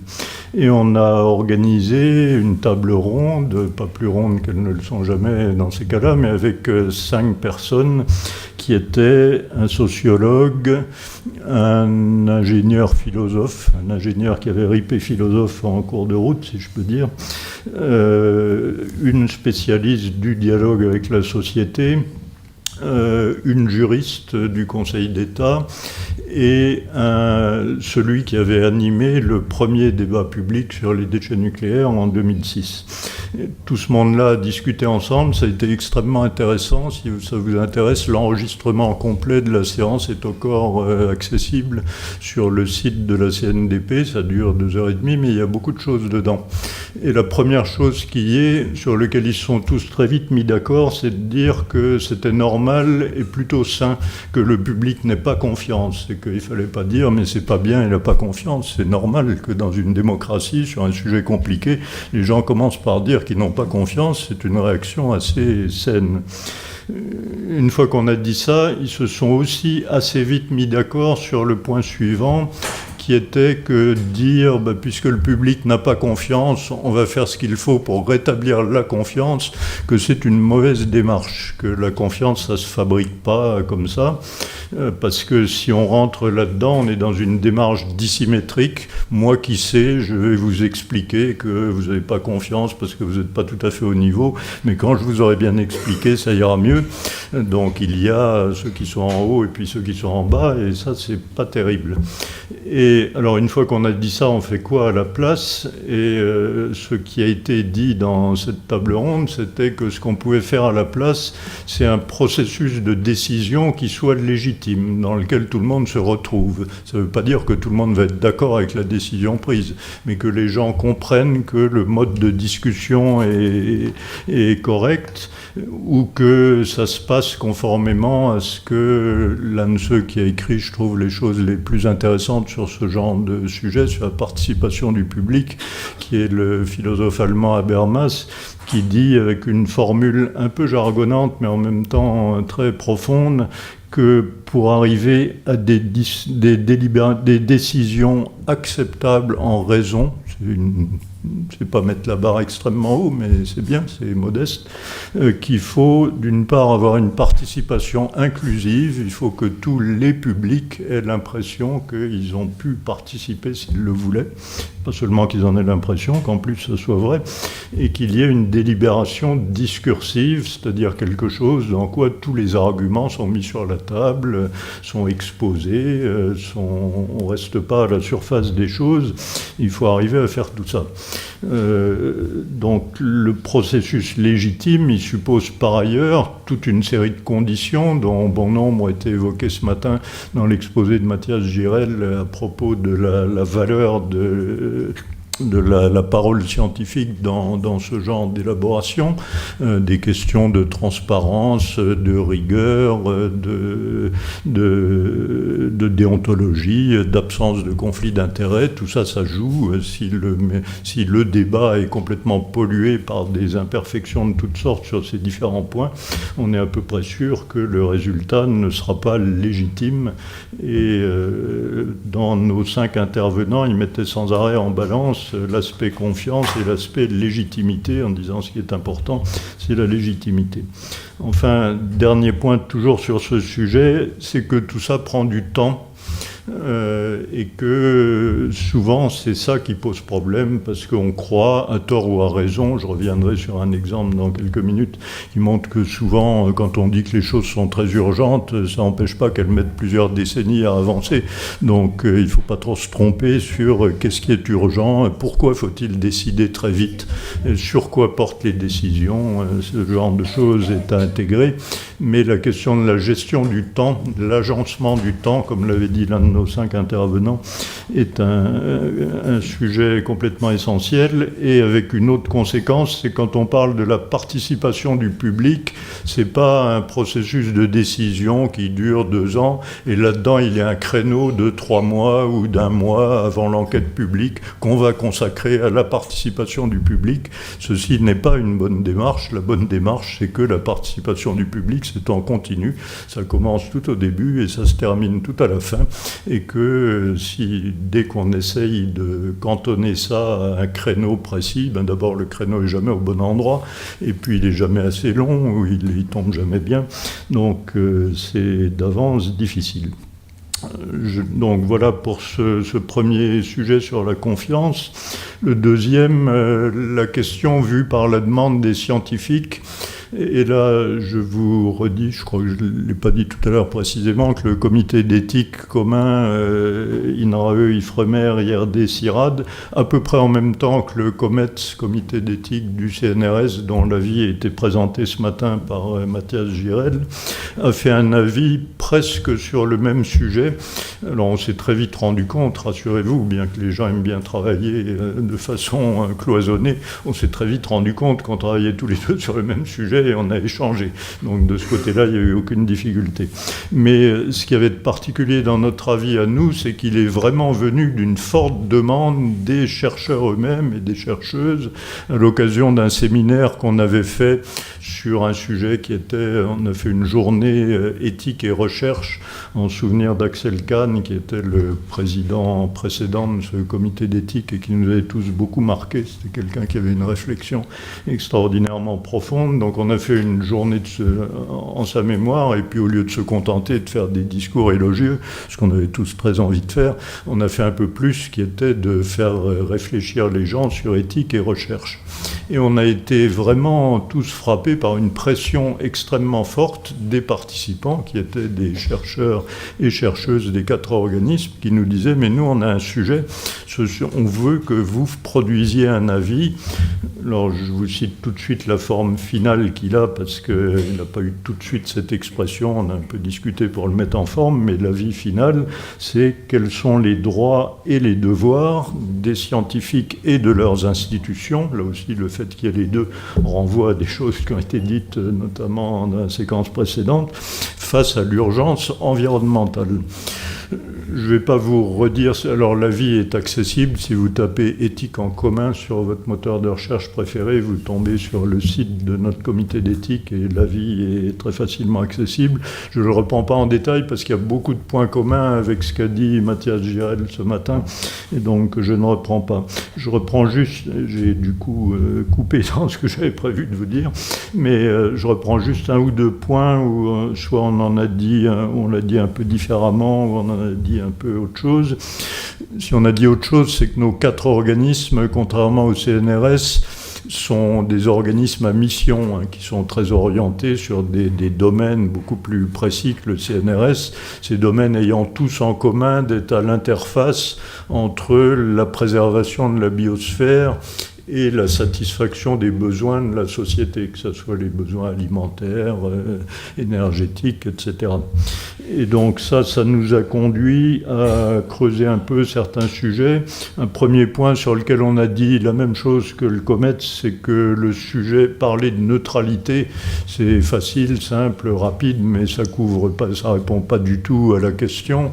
C: Et on a organisé une table ronde, pas plus ronde qu'elles ne le sont jamais dans ces cas-là, mais avec 5 personnes qui étaient un sociologue, un ingénieur philosophe, un ingénieur qui avait ripé philosophe en cours de route, si je peux dire, une spécialiste du dialogue avec la société, une juriste du Conseil d'État et celui qui avait animé le premier débat public sur les déchets nucléaires en 2006. Et tout ce monde-là a discuté ensemble, ça a été extrêmement intéressant. Si ça vous intéresse, l'enregistrement complet de la séance est encore accessible sur le site de la CNDP, ça dure 2h30, mais il y a beaucoup de choses dedans. Et la première chose sur laquelle ils se sont tous très vite mis d'accord, c'est de dire que c'était normal et plutôt sain que le public n'ait pas confiance. C'est qu'il ne fallait pas dire, mais c'est pas bien, il n'a pas confiance. C'est normal que dans une démocratie, sur un sujet compliqué, les gens commencent par dire qu'ils n'ont pas confiance. C'est une réaction assez saine. Une fois qu'on a dit ça, ils se sont aussi assez vite mis d'accord sur le point suivant, qui était que dire, puisque le public n'a pas confiance, on va faire ce qu'il faut pour rétablir la confiance, que c'est une mauvaise démarche, que la confiance, ça ne se fabrique pas comme ça, parce que si on rentre là-dedans, on est dans une démarche dissymétrique. Moi qui sais, je vais vous expliquer que vous n'avez pas confiance parce que vous n'êtes pas tout à fait au niveau, mais quand je vous aurai bien expliqué, ça ira mieux. Donc il y a ceux qui sont en haut et puis ceux qui sont en bas, et ça, c'est pas terrible. Et alors, une fois qu'on a dit ça, on fait quoi à la place? Et ce qui a été dit dans cette table ronde, c'était que ce qu'on pouvait faire à la place, c'est un processus de décision qui soit légitime, dans lequel tout le monde se retrouve. Ça ne veut pas dire que tout le monde va être d'accord avec la décision prise, mais que les gens comprennent que le mode de discussion est correct, ou que ça se passe conformément à ce que l'un de ceux qui a écrit, je trouve, les choses les plus intéressantes sur ce genre de sujet, sur la participation du public, qui est le philosophe allemand Habermas, qui dit avec une formule un peu jargonnante, mais en même temps très profonde, que pour arriver à des décisions acceptables en raison, c'est pas mettre la barre extrêmement haut, mais c'est bien, c'est modeste, qu'il faut d'une part avoir une participation inclusive, il faut que tous les publics aient l'impression qu'ils ont pu participer s'ils le voulaient, pas seulement qu'ils en aient l'impression, qu'en plus ça soit vrai, et qu'il y ait une délibération discursive, c'est-à-dire quelque chose dans quoi tous les arguments sont mis sur la table, sont exposés, on ne reste pas à la surface des choses, il faut arriver à faire tout ça. Donc le processus légitime, il suppose par ailleurs toute une série de conditions dont bon nombre ont été évoquées ce matin dans l'exposé de Mathias Girel à propos de la valeur de la parole scientifique dans ce genre d'élaboration, des questions de transparence, de rigueur, de déontologie, d'absence de conflit d'intérêts, tout ça, ça joue. Si le débat est complètement pollué par des imperfections de toutes sortes sur ces différents points, on est à peu près sûr que le résultat ne sera pas légitime. Et dans nos 5 intervenants, ils mettaient sans arrêt en balance l'aspect confiance et l'aspect légitimité, en disant ce qui est important, c'est la légitimité. Enfin, dernier point toujours sur ce sujet, c'est que tout ça prend du temps. Et que souvent c'est ça qui pose problème parce qu'on croit, à tort ou à raison, je reviendrai sur un exemple dans quelques minutes, qui montre que souvent quand on dit que les choses sont très urgentes, ça n'empêche pas qu'elles mettent plusieurs décennies à avancer. Donc il ne faut pas trop se tromper sur qu'est-ce qui est urgent, pourquoi faut-il décider très vite, sur quoi portent les décisions, ce genre de choses est à intégrer. Mais la question de la gestion du temps, de l'agencement du temps, comme l'avait dit l'un de nos 5 intervenants, est un sujet complètement essentiel, et avec une autre conséquence, c'est quand on parle de la participation du public, c'est pas un processus de décision qui dure 2 ans, et là-dedans il y a un créneau de 3 mois ou d'1 mois avant l'enquête publique qu'on va consacrer à la participation du public. Ceci n'est pas une bonne démarche. La bonne démarche, c'est que la participation du public, c'est en continu, ça commence tout au début et ça se termine tout à la fin, et que dès qu'on essaye de cantonner ça à un créneau précis, d'abord le créneau n'est jamais au bon endroit, et puis il n'est jamais assez long, ou il tombe jamais bien, donc c'est d'avance difficile. Donc voilà pour ce premier sujet sur la confiance. Le deuxième, la question vue par la demande des scientifiques. Et là, je vous redis, je crois que je ne l'ai pas dit tout à l'heure précisément, que le comité d'éthique commun, INRAE, IFREMER, IRD, CIRAD, à peu près en même temps que le COMETS, comité d'éthique du CNRS, dont l'avis a été présenté ce matin par Mathias Girel, a fait un avis presque sur le même sujet. Alors on s'est très vite rendu compte, rassurez-vous, bien que les gens aiment bien travailler de façon cloisonnée, on s'est très vite rendu compte qu'on travaillait tous les deux sur le même sujet, et on a échangé. Donc de ce côté-là, il n'y a eu aucune difficulté. Mais ce qu'il y avait de particulier dans notre avis à nous, c'est qu'il est vraiment venu d'une forte demande des chercheurs eux-mêmes et des chercheuses à l'occasion d'un séminaire qu'on avait fait sur un sujet qui était, on a fait une journée éthique et recherche en souvenir d'Axel Kahn, qui était le président précédent de ce comité d'éthique et qui nous avait tous beaucoup marqués. C'était quelqu'un qui avait une réflexion extraordinairement profonde. Donc on a fait une journée en sa mémoire, et puis au lieu de se contenter de faire des discours élogieux, ce qu'on avait tous très envie de faire, on a fait un peu plus, qui était de faire réfléchir les gens sur éthique et recherche. Et on a été vraiment tous frappés par une pression extrêmement forte des participants, qui étaient des chercheurs et chercheuses des 4 organismes, qui nous disaient « mais nous on a un sujet, on veut que vous produisiez un avis ». Alors je vous cite tout de suite la forme finale qu'il a, parce qu'il n'a pas eu tout de suite cette expression, on a un peu discuté pour le mettre en forme, mais l'avis final, c'est quels sont les droits et les devoirs des scientifiques et de leurs institutions. Là aussi, le fait qu'il y ait les deux renvoie à des choses qui ont été dites, notamment dans la séquence précédente, face à l'urgence environnementale. Je ne vais pas vous redire, alors l'avis est accessible, si vous tapez éthique en commun sur votre moteur de recherche préféré, vous tombez sur le site de notre comité d'éthique et l'avis est très facilement accessible. Je ne le reprends pas en détail parce qu'il y a beaucoup de points communs avec ce qu'a dit Mathias Girel ce matin, et donc je ne reprends pas. Je reprends juste, j'ai du coup coupé dans ce que j'avais prévu de vous dire, mais je reprends juste 1 ou 2 points où soit on en a dit, on l'a dit un peu différemment, ou on en a dit un peu autre chose. Si on a dit autre chose, c'est que nos 4 organismes, contrairement au CNRS, sont des organismes à mission qui sont très orientés sur des domaines beaucoup plus précis que le CNRS, ces domaines ayant tous en commun d'être à l'interface entre la préservation de la biosphère et la satisfaction des besoins de la société, que ce soit les besoins alimentaires, énergétiques, etc. Et donc ça nous a conduit à creuser un peu certains sujets. Un premier point sur lequel on a dit la même chose que le COMETS, c'est que le sujet, parler de neutralité, c'est facile, simple, rapide, mais ça répond pas du tout à la question.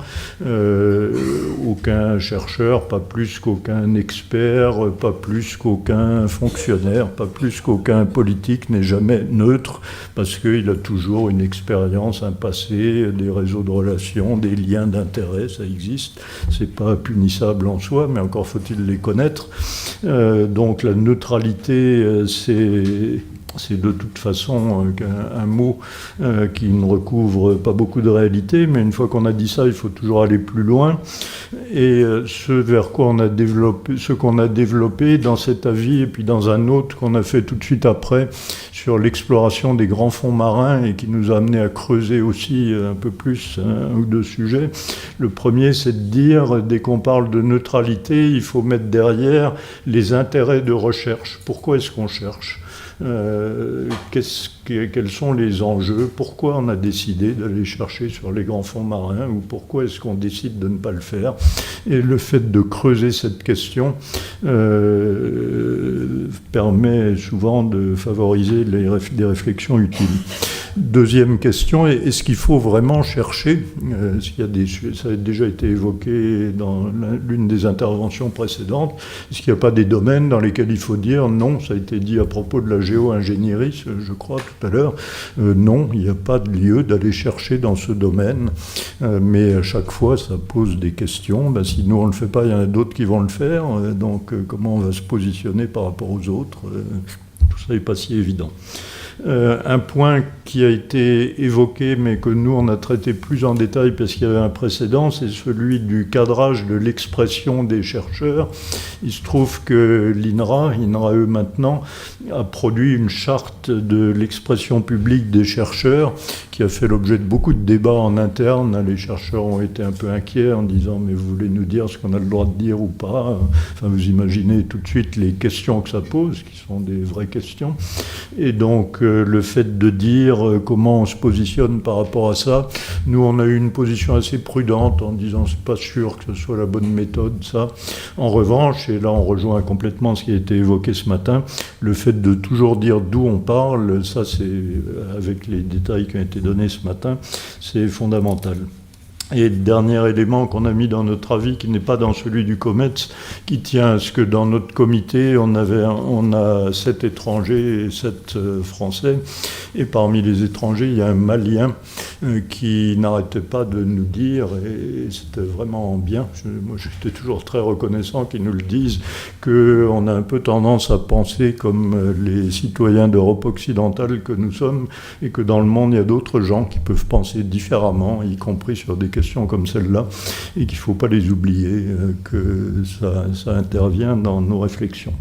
C: Aucun chercheur, pas plus qu'aucun expert, pas plus qu'aucun fonctionnaire, pas plus qu'aucun politique n'est jamais neutre, parce qu'il a toujours une expérience, un passé, des réseaux de relations, des liens d'intérêt, ça existe. C'est pas punissable en soi, mais encore faut-il les connaître. Donc la neutralité, c'est de toute façon un mot qui ne recouvre pas beaucoup de réalité, mais une fois qu'on a dit ça, il faut toujours aller plus loin. Et ce qu'on a développé dans cet avis, et puis dans un autre qu'on a fait tout de suite après, sur l'exploration des grands fonds marins, et qui nous a amené à creuser aussi un peu plus un ou deux sujets. Le premier, c'est de dire, dès qu'on parle de neutralité, il faut mettre derrière les intérêts de recherche. Pourquoi est-ce qu'on cherche ? Quels sont les enjeux, pourquoi on a décidé d'aller chercher sur les grands fonds marins, ou pourquoi est-ce qu'on décide de ne pas le faire. Et le fait de creuser cette question permet souvent de favoriser des réflexions utiles. Deuxième question, est-ce qu'il faut vraiment chercher, ça a déjà été évoqué dans l'une des interventions précédentes, est-ce qu'il n'y a pas des domaines dans lesquels il faut dire non, ça a été dit à propos de la géo-ingénierie, je crois, tout à l'heure, non, il n'y a pas de lieu d'aller chercher dans ce domaine, mais à chaque fois ça pose des questions, si nous on ne le fait pas, il y en a d'autres qui vont le faire, donc comment on va se positionner par rapport aux autres, tout ça n'est pas si évident. Un point qui a été évoqué, mais que nous, on a traité plus en détail parce qu'il y avait un précédent, c'est celui du cadrage de l'expression des chercheurs. Il se trouve que l'INRAE maintenant, a produit une charte de l'expression publique des chercheurs qui a fait l'objet de beaucoup de débats en interne. Les chercheurs ont été un peu inquiets en disant « mais vous voulez nous dire ce qu'on a le droit de dire ou pas ?» Enfin, vous imaginez tout de suite les questions que ça pose, qui sont des vraies questions. Et donc, le fait de dire comment on se positionne par rapport à ça, nous on a eu une position assez prudente en disant c'est pas sûr que ce soit la bonne méthode ça. En revanche, et là on rejoint complètement ce qui a été évoqué ce matin, le fait de toujours dire d'où on parle, ça c'est avec les détails qui ont été donnés ce matin, c'est fondamental. Et le dernier élément qu'on a mis dans notre avis, qui n'est pas dans celui du COMETS, qui tient à ce que dans notre comité, on a 7 étrangers et 7 Français. Et parmi les étrangers, il y a un Malien qui n'arrêtait pas de nous dire, et c'était vraiment bien, moi j'étais toujours très reconnaissant qu'ils nous le disent, qu'on a un peu tendance à penser comme les citoyens d'Europe occidentale que nous sommes, et que dans le monde, il y a d'autres gens qui peuvent penser différemment, y compris sur des questions comme celle-là, et qu'il ne faut pas les oublier, que ça intervient dans nos réflexions.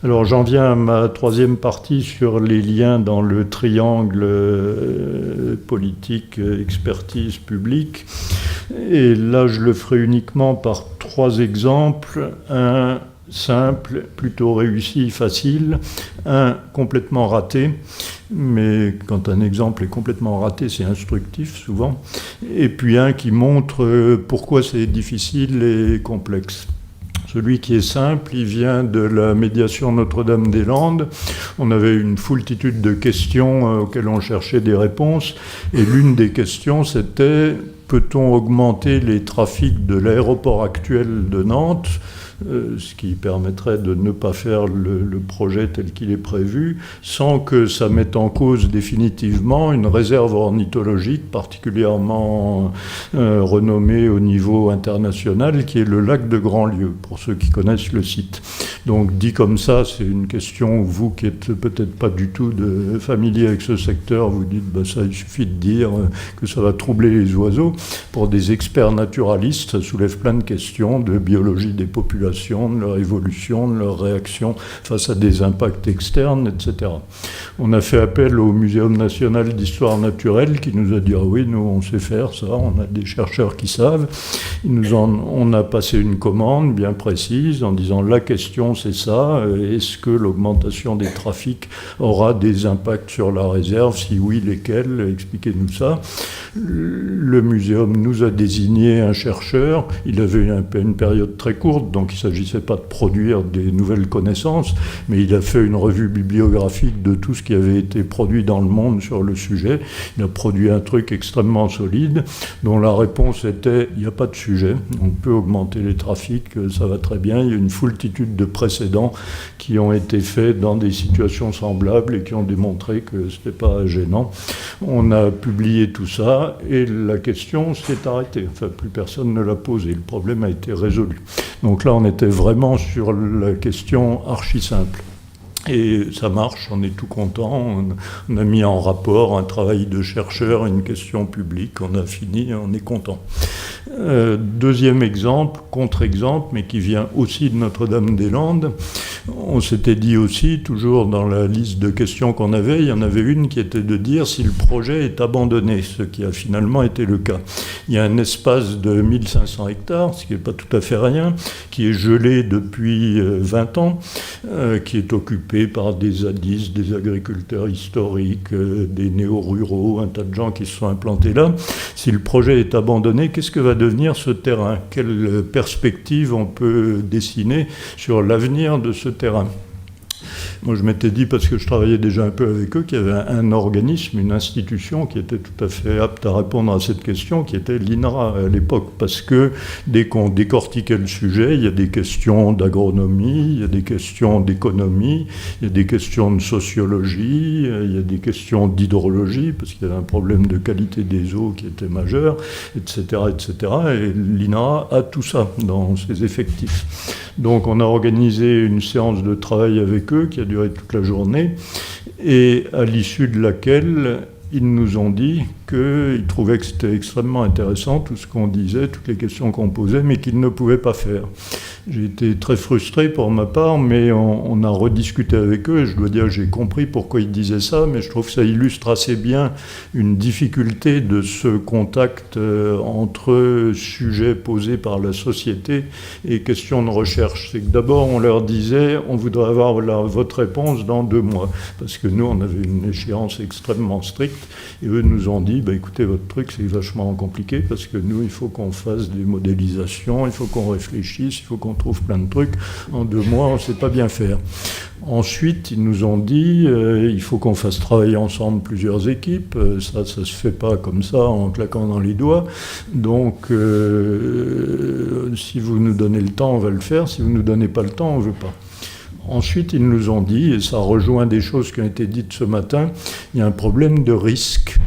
C: Alors j'en viens à ma troisième partie sur les liens dans le triangle politique, expertise, public. Et là, je le ferai uniquement par 3 exemples. Un simple, plutôt réussi, facile. Un complètement raté. Mais quand un exemple est complètement raté, c'est instructif souvent. Et puis un qui montre pourquoi c'est difficile et complexe. Celui qui est simple, il vient de la médiation Notre-Dame-des-Landes. On avait une foultitude de questions auxquelles on cherchait des réponses. Et l'une des questions, c'était « Peut-on augmenter les trafics de l'aéroport actuel de Nantes ?» ce qui permettrait de ne pas faire le projet tel qu'il est prévu, sans que ça mette en cause définitivement une réserve ornithologique particulièrement renommée au niveau international, qui est le lac de Grandlieu, pour ceux qui connaissent le site. Donc dit comme ça, c'est une question où vous qui êtes peut-être pas du tout familier avec ce secteur, vous dites ça, il suffit de dire que ça va troubler les oiseaux. Pour des experts naturalistes, ça soulève plein de questions de biologie des populations, manipulation, de leur évolution, de leur réaction face à des impacts externes, etc. On a fait appel au Muséum national d'histoire naturelle qui nous a dit « Ah oui, nous on sait faire ça, on a des chercheurs qui savent ». On a passé une commande bien précise en disant « La question c'est ça, est-ce que l'augmentation des trafics aura des impacts sur la réserve? Si oui, lesquels? Expliquez-nous ça ». Le muséum nous a désigné un chercheur. Il avait une période très courte, donc il ne s'agissait pas de produire des nouvelles connaissances, mais il a fait une revue bibliographique de tout ce qui avait été produit dans le monde sur le sujet. Il a produit un truc extrêmement solide, dont la réponse était « il n'y a pas de sujet, on peut augmenter les trafics, ça va très bien, il y a une foultitude de précédents qui ont été faits dans des situations semblables et qui ont démontré que ce n'était pas gênant ». On a publié tout ça et la question s'est arrêtée. Enfin, plus personne ne l'a posée. Le problème a été résolu. Donc là, on était vraiment sur la question archi simple. Et ça marche, on est tout content. On a mis en rapport un travail de chercheur, une question publique. On a fini, on est content. Deuxième exemple, contre-exemple, mais qui vient aussi de Notre-Dame-des-Landes. On s'était dit aussi, toujours dans la liste de questions qu'on avait, il y en avait une qui était de dire si le projet est abandonné, ce qui a finalement été le cas. Il y a un espace de 1500 hectares, ce qui n'est pas tout à fait rien, qui est gelé depuis 20 ans, qui est occupé par des zadistes, des agriculteurs historiques, des néo-ruraux, un tas de gens qui se sont implantés là. Si le projet est abandonné, qu'est-ce que va devenir ce terrain? Quelle perspective on peut dessiner sur l'avenir de ce terrain? Moi, je m'étais dit, parce que je travaillais déjà un peu avec eux, qu'il y avait un organisme, une institution qui était tout à fait apte à répondre à cette question, qui était l'INRA à l'époque. Parce que dès qu'on décortiquait le sujet, il y a des questions d'agronomie, il y a des questions d'économie, il y a des questions de sociologie, il y a des questions d'hydrologie, parce qu'il y avait un problème de qualité des eaux qui était majeur, etc., etc. Et l'INRA a tout ça dans ses effectifs. Donc on a organisé une séance de travail avec eux qui a duré toute la journée et à l'issue de laquelle ils nous ont dit qu'ils trouvaient que c'était extrêmement intéressant tout ce qu'on disait, toutes les questions qu'on posait, mais qu'ils ne pouvaient pas faire. J'ai été très frustré pour ma part, mais on a rediscuté avec eux et je dois dire que j'ai compris pourquoi ils disaient ça, mais je trouve que ça illustre assez bien une difficulté de ce contact entre sujets posés par la société et questions de recherche. C'est que d'abord on leur disait on voudrait avoir votre réponse dans 2 mois, parce que nous on avait une échéance extrêmement stricte et eux nous ont dit écoutez, votre truc c'est vachement compliqué parce que nous il faut qu'on fasse des modélisations, il faut qu'on réfléchisse, il faut qu'on trouve plein de trucs. En 2 mois, on ne sait pas bien faire. Ensuite, ils nous ont dit il faut qu'on fasse travailler ensemble plusieurs équipes. Ça ne se fait pas comme ça en claquant dans les doigts. Donc, si vous nous donnez le temps, on va le faire. Si vous ne nous donnez pas le temps, on ne veut pas. Ensuite, ils nous ont dit, et ça rejoint des choses qui ont été dites ce matin, il y a un problème de risque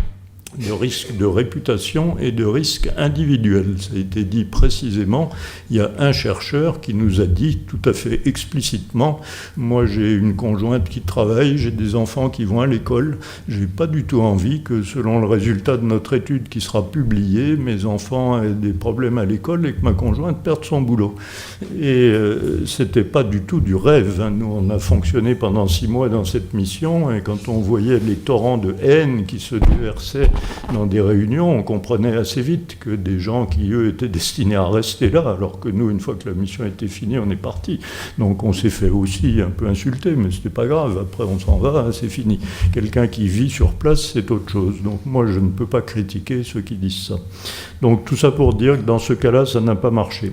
C: de réputation et de risque individuel. Ça a été dit précisément. Il y a un chercheur qui nous a dit tout à fait explicitement moi j'ai une conjointe qui travaille, j'ai des enfants qui vont à l'école, j'ai pas du tout envie que selon le résultat de notre étude qui sera publiée, mes enfants aient des problèmes à l'école et que ma conjointe perde son boulot. Et c'était pas du tout du rêve. Nous on a fonctionné pendant 6 mois dans cette mission et quand on voyait les torrents de haine qui se déversaient dans des réunions, on comprenait assez vite que des gens qui, eux, étaient destinés à rester là, alors que nous, une fois que la mission était finie, on est parti. Donc on s'est fait aussi un peu insulter, mais c'était pas grave, après on s'en va, c'est fini. Quelqu'un qui vit sur place, c'est autre chose. Donc moi, je ne peux pas critiquer ceux qui disent ça. Donc tout ça pour dire que dans ce cas-là, ça n'a pas marché.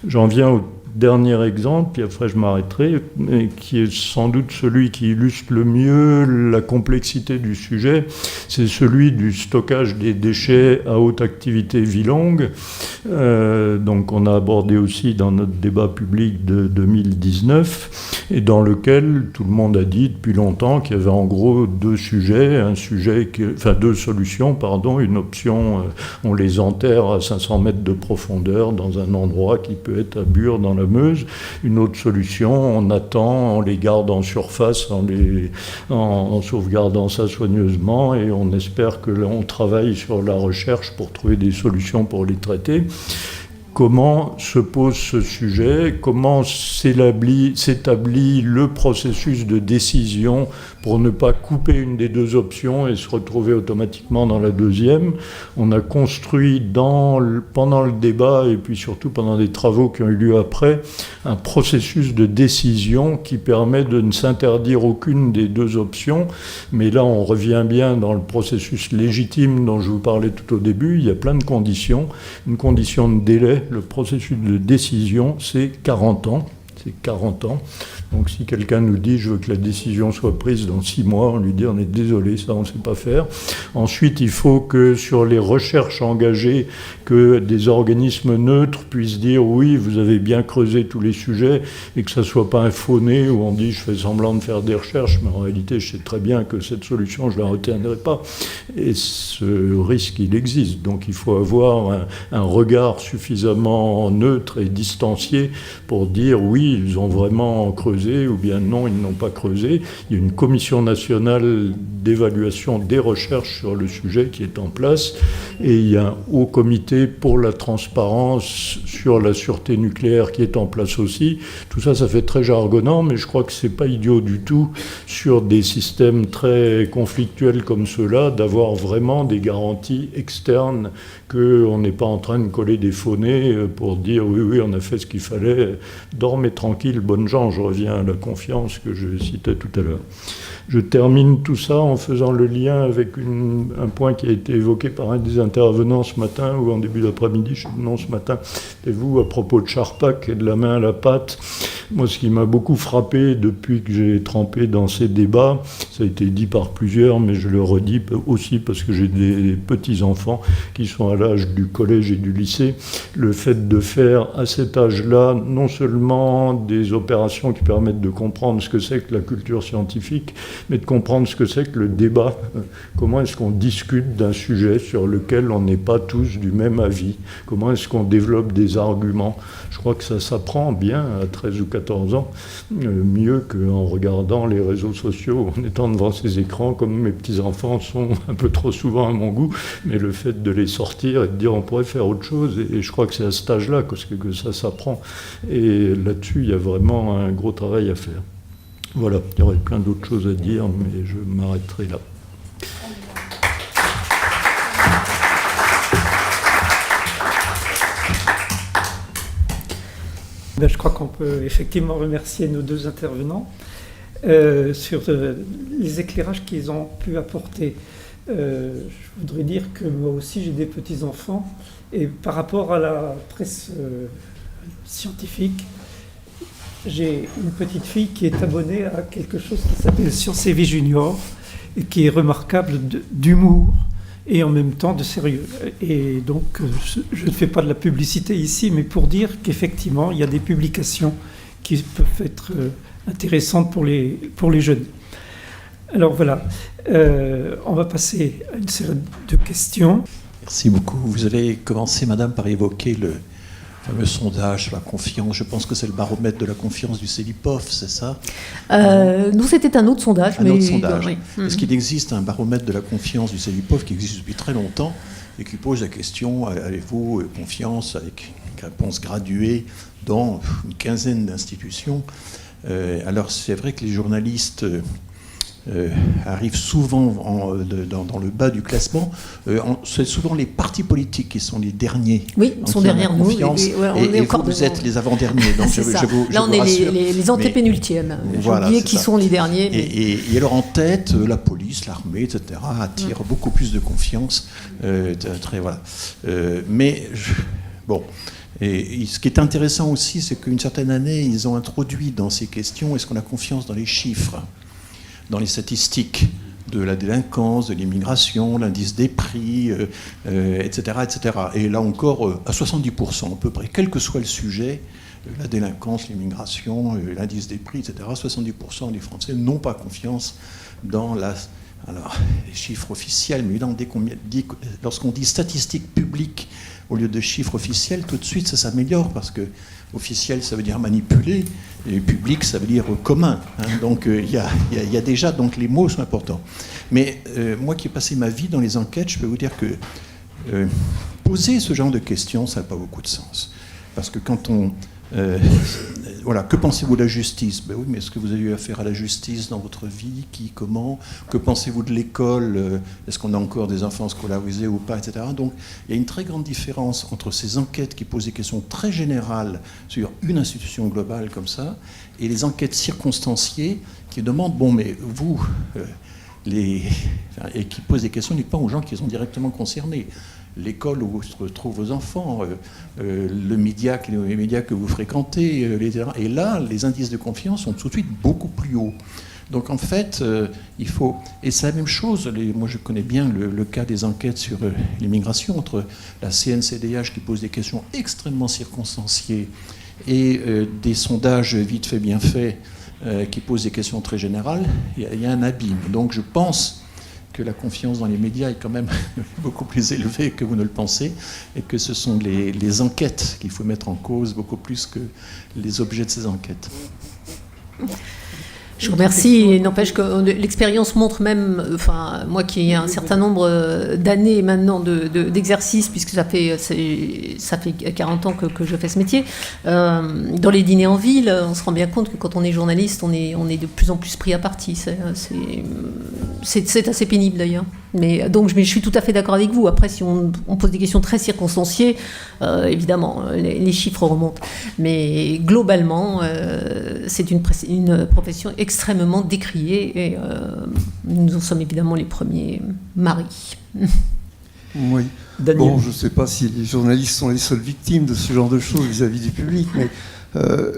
C: J'en viens au dernier exemple, puis après je m'arrêterai, mais qui est sans doute celui qui illustre le mieux la complexité du sujet, c'est celui du stockage des déchets à haute activité vie longue, donc on a abordé aussi dans notre débat public de 2019, et dans lequel tout le monde a dit depuis longtemps qu'il y avait en gros 2 sujets, deux solutions, une option, on les enterre à 500 mètres de profondeur dans un endroit qui peut être à Bure dans la Meuse. Une autre solution, on attend, on les garde en surface en sauvegardant ça soigneusement et on espère que l'on travaille sur la recherche pour trouver des solutions pour les traiter. comment se pose ce sujet, comment s'établit le processus de décision pour ne pas couper une des deux options et se retrouver automatiquement dans la deuxième. On a construit pendant le débat et puis surtout pendant des travaux qui ont eu lieu après, un processus de décision qui permet de ne s'interdire aucune des deux options. Mais là, on revient bien dans le processus légitime dont je vous parlais tout au début. Il y a plein de conditions. Une condition de délai. Le processus de décision, c'est 40 ans. C'est 40 ans. Donc si quelqu'un nous dit « je veux que la décision soit prise dans 6 mois », on lui dit « on est désolé, ça on ne sait pas faire ». Ensuite, il faut que sur les recherches engagées, que des organismes neutres puissent dire « oui, vous avez bien creusé tous les sujets » et que ça ne soit pas un faux nez où on dit « je fais semblant de faire des recherches, mais en réalité je sais très bien que cette solution je ne la retiendrai pas ». Et ce risque, il existe. Donc il faut avoir un regard suffisamment neutre et distancié pour dire « oui, ils ont vraiment creusé » ou bien non, ils n'ont pas creusé. Il y a une commission nationale d'évaluation des recherches sur le sujet qui est en place et il y a un haut comité pour la transparence sur la sûreté nucléaire qui est en place aussi. Tout ça, ça fait très jargonnant, mais je crois que c'est pas idiot du tout sur des systèmes très conflictuels comme ceux-là d'avoir vraiment des garanties externes qu'on n'est pas en train de coller des faux nez pour dire oui, on a fait ce qu'il fallait, dormez tranquille, bonnes gens, je reviens à la confiance que je citais tout à l'heure. Je termine tout ça en faisant le lien avec un point qui a été évoqué par un des intervenants ce matin ou en début d'après-midi, non ce matin, et vous à propos de Charpak et de la main à la pâte. Moi, ce qui m'a beaucoup frappé depuis que j'ai trempé dans ces débats, ça a été dit par plusieurs, mais je le redis aussi parce que j'ai des petits-enfants qui sont à l'âge du collège et du lycée, le fait de faire à cet âge-là non seulement des opérations qui permettent de comprendre ce que c'est que la culture scientifique, mais de comprendre ce que c'est que le débat. Comment est-ce qu'on discute d'un sujet sur lequel on n'est pas tous du même avis? Comment est-ce qu'on développe des arguments? Je crois que ça s'apprend bien à 13 ou 14 ans, mieux qu'en regardant les réseaux sociaux, en étant devant ces écrans, comme mes petits-enfants sont un peu trop souvent à mon goût, mais le fait de les sortir et de dire on pourrait faire autre chose, et je crois que c'est à cet âge-là que ça s'apprend. Et là-dessus, il y a vraiment un gros travail à faire. Voilà, il y aurait plein d'autres choses à dire, mais je m'arrêterai là.
A: Je crois qu'on peut effectivement remercier nos deux intervenants sur les éclairages qu'ils ont pu apporter. Je voudrais dire que moi aussi j'ai des petits-enfants et par rapport à la presse scientifique, j'ai une petite fille qui est abonnée à quelque chose qui s'appelle Science et Vie Junior et qui est remarquable d'humour et en même temps de sérieux. Et donc, je ne fais pas de la publicité ici, mais pour dire qu'effectivement, il y a des publications qui peuvent être intéressantes pour les jeunes. Alors voilà, on va passer à une série de questions.
D: Merci beaucoup. Vous allez commencer, madame, par évoquer le fameux sondage sur la confiance. Je pense que c'est le baromètre de la confiance du CEVIPOF, c'est ça?
B: Nous, c'était un autre sondage.
D: Autre sondage.
B: Oui.
D: Est-ce qu'il existe un baromètre de la confiance du CEVIPOF qui existe depuis très longtemps et qui pose la question, avez-vous confiance, avec une réponse graduée dans une quinzaine d'institutions? Alors, c'est vrai que les journalistes arrivent souvent dans le bas du classement. C'est souvent les partis politiques qui sont les derniers.
B: Oui, ils sont derrière nous.
D: Et vous êtes les avant-derniers. Donc
B: là, on est les antépénultièmes.
D: Voilà,
B: j'ai oublié qui sont les derniers. Mais...
D: Et alors en tête, la police, l'armée, etc. attirent beaucoup plus de confiance. Voilà. Bon. Et ce qui est intéressant aussi, c'est qu'une certaine année, ils ont introduit dans ces questions, est-ce qu'on a confiance dans les chiffres, dans les statistiques de la délinquance, de l'immigration, l'indice des prix, etc., etc. Et là encore, à 70% à peu près, quel que soit le sujet, la délinquance, l'immigration, l'indice des prix, etc., 70% des Français n'ont pas confiance dans les chiffres officiels. Mais là, lorsqu'on dit statistiques publiques au lieu de chiffres officiels, tout de suite, ça s'améliore parce que officiel, ça veut dire manipulé, et public, ça veut dire commun. Donc, il y a déjà, donc les mots sont importants. Mais moi qui ai passé ma vie dans les enquêtes, je peux vous dire que poser ce genre de questions, ça n'a pas beaucoup de sens. Parce que quand on... voilà, que pensez-vous de la justice? Ben oui, mais est-ce que vous avez eu affaire à la justice dans votre vie? Qui, comment? Que pensez-vous de l'école? Est-ce qu'on a encore des enfants scolarisés ou pas, etc. Donc, il y a une très grande différence entre ces enquêtes qui posent des questions très générales sur une institution globale comme ça, et les enquêtes circonstanciées qui demandent, bon, mais vous, et qui posent des questions uniquement aux gens qui sont directement concernés. L'école où se trouvent vos enfants, les médias que vous fréquentez, etc. Et là, les indices de confiance sont tout de suite beaucoup plus hauts. Donc en fait, il faut... Et c'est la même chose, moi je connais bien le cas des enquêtes sur l'immigration, entre la CNCDH qui pose des questions extrêmement circonstanciées et des sondages vite fait, bien faits qui posent des questions très générales, il y a un abîme. Donc je pense que la confiance dans les médias est quand même beaucoup plus élevée que vous ne le pensez, et que ce sont les enquêtes qu'il faut mettre en cause beaucoup plus que les objets de ces enquêtes.
B: Je vous remercie. N'empêche que l'expérience montre même, enfin, moi qui ai un certain nombre d'années maintenant d'exercice, puisque ça fait 40 ans que je fais ce métier, dans les dîners en ville, on se rend bien compte que quand on est journaliste, on est de plus en plus pris à partie. C'est assez pénible d'ailleurs. Mais donc je suis tout à fait d'accord avec vous. Après, si on pose des questions très circonstanciées, évidemment, les chiffres remontent. Mais globalement, c'est une profession extrêmement décriée et nous en sommes évidemment les premiers maris.
E: Oui.
A: Daniel.
E: Bon, je ne sais pas si les journalistes sont les seules victimes de ce genre de choses vis-à-vis du public, mais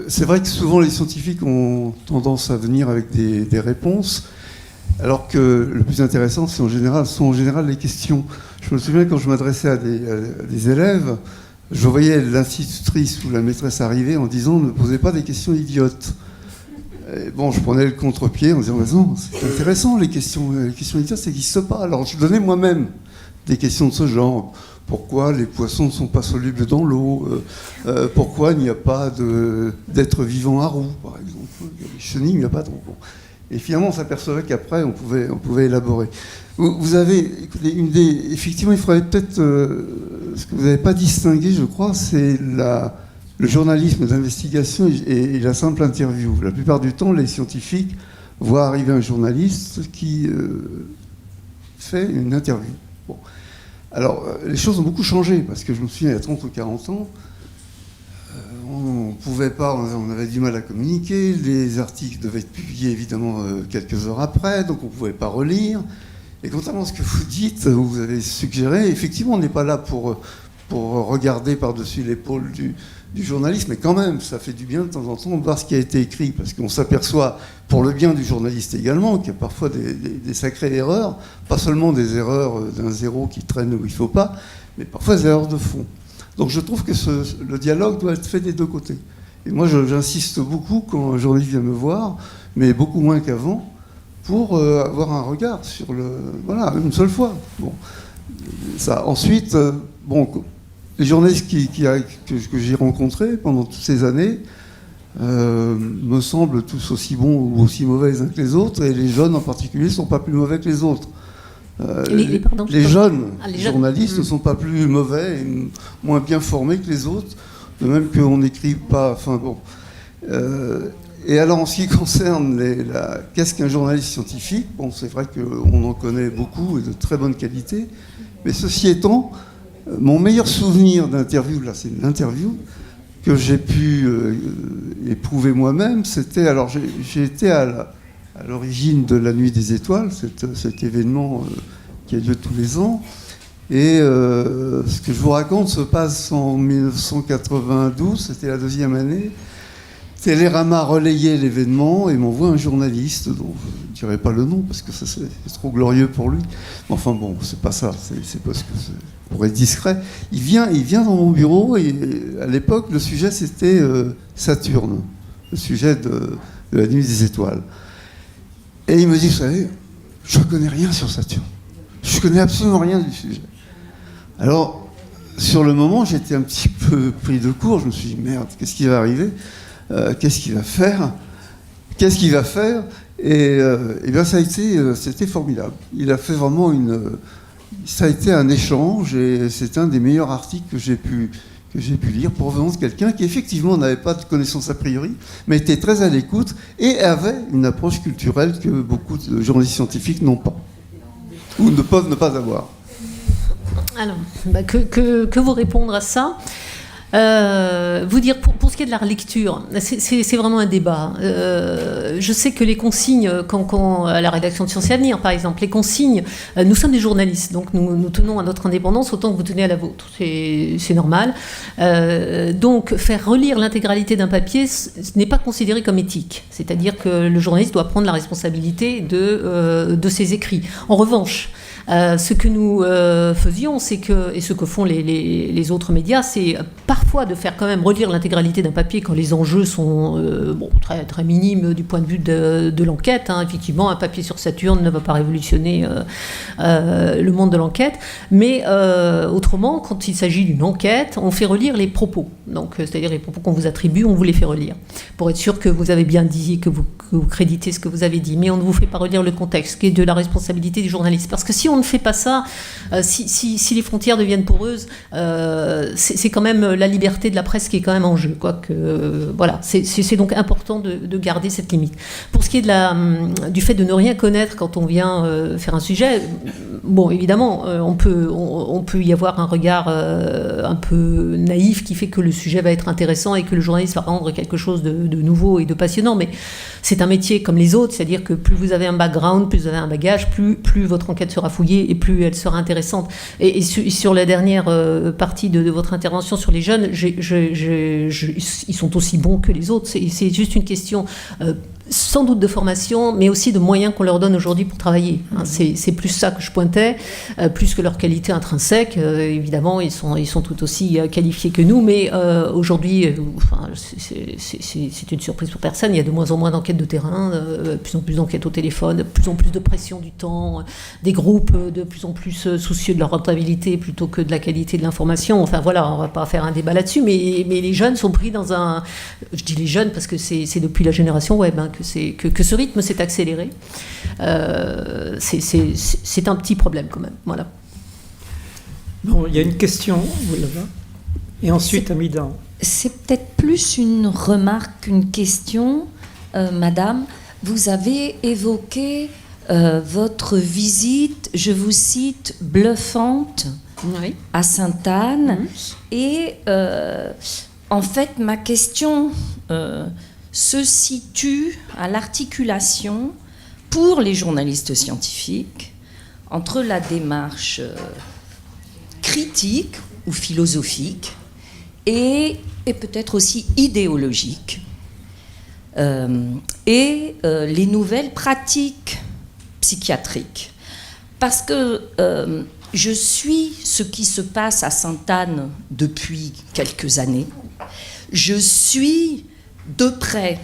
E: c'est vrai que souvent les scientifiques ont tendance à venir avec des réponses. Alors que le plus intéressant, sont en général les questions. Je me souviens quand je m'adressais à des élèves, je voyais l'institutrice ou la maîtresse arriver en disant « ne posez pas des questions idiotes ». Et bon, je prenais le contre-pied en disant « non, c'est intéressant, les questions idiotes, ça n'existe pas ». Alors je donnais moi-même des questions de ce genre. Pourquoi les poissons ne sont pas solubles dans l'eau? Pourquoi il n'y a pas d'êtres vivants à roue, par exemple? Il y a des chenilles, il n'y a pas de roue. Et finalement, on s'apercevait qu'après, on pouvait élaborer. Vous avez, écoutez, effectivement, il faudrait peut-être, ce que vous n'avez pas distingué, je crois, c'est le journalisme d'investigation et la simple interview. La plupart du temps, les scientifiques voient arriver un journaliste qui fait une interview. Bon. Alors, les choses ont beaucoup changé, parce que je me souviens, il y a 30 ou 40 ans, on pouvait pas, on avait du mal à communiquer, les articles devaient être publiés évidemment quelques heures après, donc on ne pouvait pas relire. Et contrairement à ce que vous dites, vous avez suggéré, effectivement on n'est pas là pour regarder par-dessus l'épaule du journaliste, mais quand même, ça fait du bien de temps en temps de voir ce qui a été écrit, parce qu'on s'aperçoit, pour le bien du journaliste également, qu'il y a parfois des sacrées erreurs, pas seulement des erreurs d'un zéro qui traîne où il ne faut pas, mais parfois des erreurs de fond. Donc je trouve que le dialogue doit être fait des deux côtés. Et moi j'insiste beaucoup quand un journaliste vient me voir, mais beaucoup moins qu'avant, pour avoir un regard sur voilà, une seule fois. Bon. Ça. Ensuite, les journalistes que j'ai rencontrés pendant toutes ces années me semblent tous aussi bons ou aussi mauvais les uns que les autres, et les jeunes en particulier ne sont pas plus mauvais que les autres. Les jeunes journalistes ne sont pas plus mauvais et moins bien formés que les autres, de même qu'on n'écrit pas. Enfin bon. Et alors en ce qui concerne qu'est-ce qu'un journaliste scientifique, bon, c'est vrai qu'on en connaît beaucoup et de très bonne qualité, mais ceci étant, mon meilleur souvenir d'interview, là c'est une interview que j'ai pu éprouver moi-même, c'était, alors j'ai été à l'origine de la Nuit des Étoiles, cet événement qui a lieu tous les ans. Et ce que je vous raconte se passe en 1992, c'était la deuxième année. Télérama relayait l'événement et m'envoie un journaliste, dont je ne dirai pas le nom parce que ça, c'est trop glorieux pour lui. Mais enfin bon, c'est pas ça, c'est parce que pour être discret. Il vient dans mon bureau et à l'époque, le sujet c'était Saturne, le sujet de la Nuit des Étoiles. Et il me dit, vous savez, je ne connais rien sur Saturne. Je ne connais absolument rien du sujet. Alors, sur le moment, j'étais un petit peu pris de court. Je me suis dit, merde, qu'est-ce qui va arriver? Qu'est-ce qu'il va faire? Qu'est-ce qu'il va faire? Et bien, c'était formidable. Il a fait vraiment ça a été un échange et c'est un des meilleurs articles que j'ai pu lire provenant de quelqu'un qui effectivement n'avait pas de connaissances a priori, mais était très à l'écoute et avait une approche culturelle que beaucoup de journalistes scientifiques n'ont pas, ou ne peuvent ne pas avoir.
B: Alors, que vous répondre à ça? Vous dire, pour ce qui est de la lecture, c'est vraiment un débat. Je sais que les consignes, quand à la rédaction de Sciences et Avenir, par exemple, les consignes, nous sommes des journalistes, donc nous tenons à notre indépendance autant que vous tenez à la vôtre. C'est normal. Donc, faire relire l'intégralité d'un papier, ce n'est pas considéré comme éthique. C'est-à-dire que le journaliste doit prendre la responsabilité de ses écrits. En revanche, ce que nous faisions, c'est que, et ce que font les autres médias, c'est parfois de faire quand même relire l'intégralité d'un papier quand les enjeux sont très, très minimes du point de vue de l'enquête. Hein. Effectivement, un papier sur Saturne ne va pas révolutionner le monde de l'enquête. Mais autrement, quand il s'agit d'une enquête, on fait relire les propos. Donc, c'est-à-dire les propos qu'on vous attribue, on vous les fait relire. Pour être sûr que vous avez bien dit, que vous créditez ce que vous avez dit. Mais on ne vous fait pas relire le contexte, qui est de la responsabilité du journaliste. Parce que si on ne fait pas ça, si les frontières deviennent poreuses, c'est quand même la liberté de la presse qui est quand même en jeu. Voilà, c'est donc important de garder cette limite. Pour ce qui est du fait de ne rien connaître quand on vient faire un sujet, bon, évidemment, on peut y avoir un regard un peu naïf qui fait que le sujet va être intéressant et que le journaliste va rendre quelque chose de nouveau et de passionnant, mais c'est un métier comme les autres, c'est-à-dire que plus vous avez un background, plus vous avez un bagage, plus votre enquête sera fouillée et plus elle sera intéressante. Et sur la dernière partie de votre intervention sur les jeunes, ils sont aussi bons que les autres. C'est juste une question sans doute de formation, mais aussi de moyens qu'on leur donne aujourd'hui pour travailler. Hein, c'est plus ça que je pointais, plus que leur qualité intrinsèque. Évidemment, ils sont tout aussi qualifiés que nous, mais aujourd'hui, c'est une surprise pour personne. Il y a de moins en moins d'enquêtes de terrain, de plus en plus d'enquêtes au téléphone, de plus en plus de pression du temps, des groupes de plus en plus soucieux de leur rentabilité plutôt que de la qualité de l'information. Enfin voilà, on ne va pas faire un débat là-dessus, mais les jeunes sont pris dans un... Je dis les jeunes parce que c'est depuis la génération web que ce rythme s'est accéléré. C'est un petit problème quand même. Voilà.
A: Bon, il y a une question, vous là-bas. Et ensuite, Amida.
F: C'est peut-être plus une remarque qu'une question, madame. Vous avez évoqué votre visite, je vous cite, bluffante
B: Oui.
F: à Sainte-Anne. Et en fait, ma question se situe à l'articulation pour les journalistes scientifiques entre la démarche critique ou philosophique et peut-être aussi idéologique et les nouvelles pratiques psychiatriques. Parce que je suis ce qui se passe à Sainte-Anne depuis quelques années. Je suis de près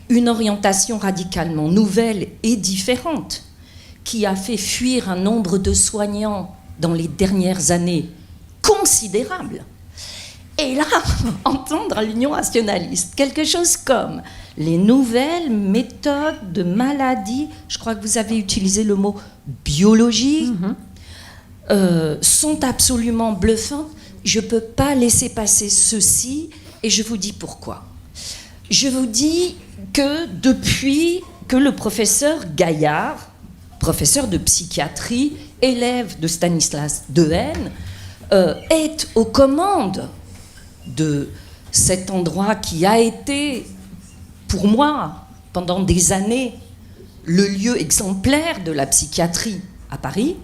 F: une orientation radicalement nouvelle et différente qui a fait fuir un nombre de soignants dans les dernières années considérable. Et là, entendre à l'Union rationaliste quelque chose comme les nouvelles méthodes de maladie, je crois que vous avez utilisé le mot biologie, sont absolument bluffantes. Je ne peux pas laisser passer ceci et je vous dis pourquoi. Je vous dis que depuis que le professeur Gaillard, professeur de psychiatrie, élève de Stanislas Dehaene, est aux commandes de cet endroit qui a été, pour moi, pendant des années, le lieu exemplaire de la psychiatrie à Paris,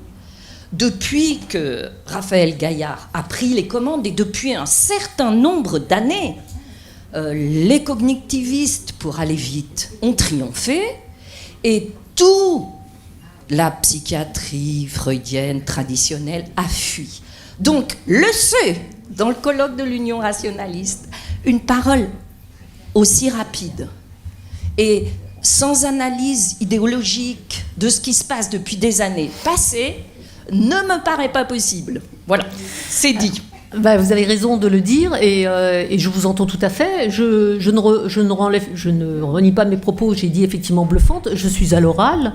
F: depuis que Raphaël Gaillard a pris les commandes et depuis un certain nombre d'années, les cognitivistes, pour aller vite, ont triomphé et toute la psychiatrie freudienne traditionnelle a fui. Donc, le C, dans le colloque de l'Union rationaliste, une parole aussi rapide et sans analyse idéologique de ce qui se passe depuis des années passées ne me paraît pas possible. Voilà, c'est dit.
B: Vous avez raison de le dire et je vous entends tout à fait. Je ne renie pas mes propos. J'ai dit effectivement bluffante. Je suis à l'oral.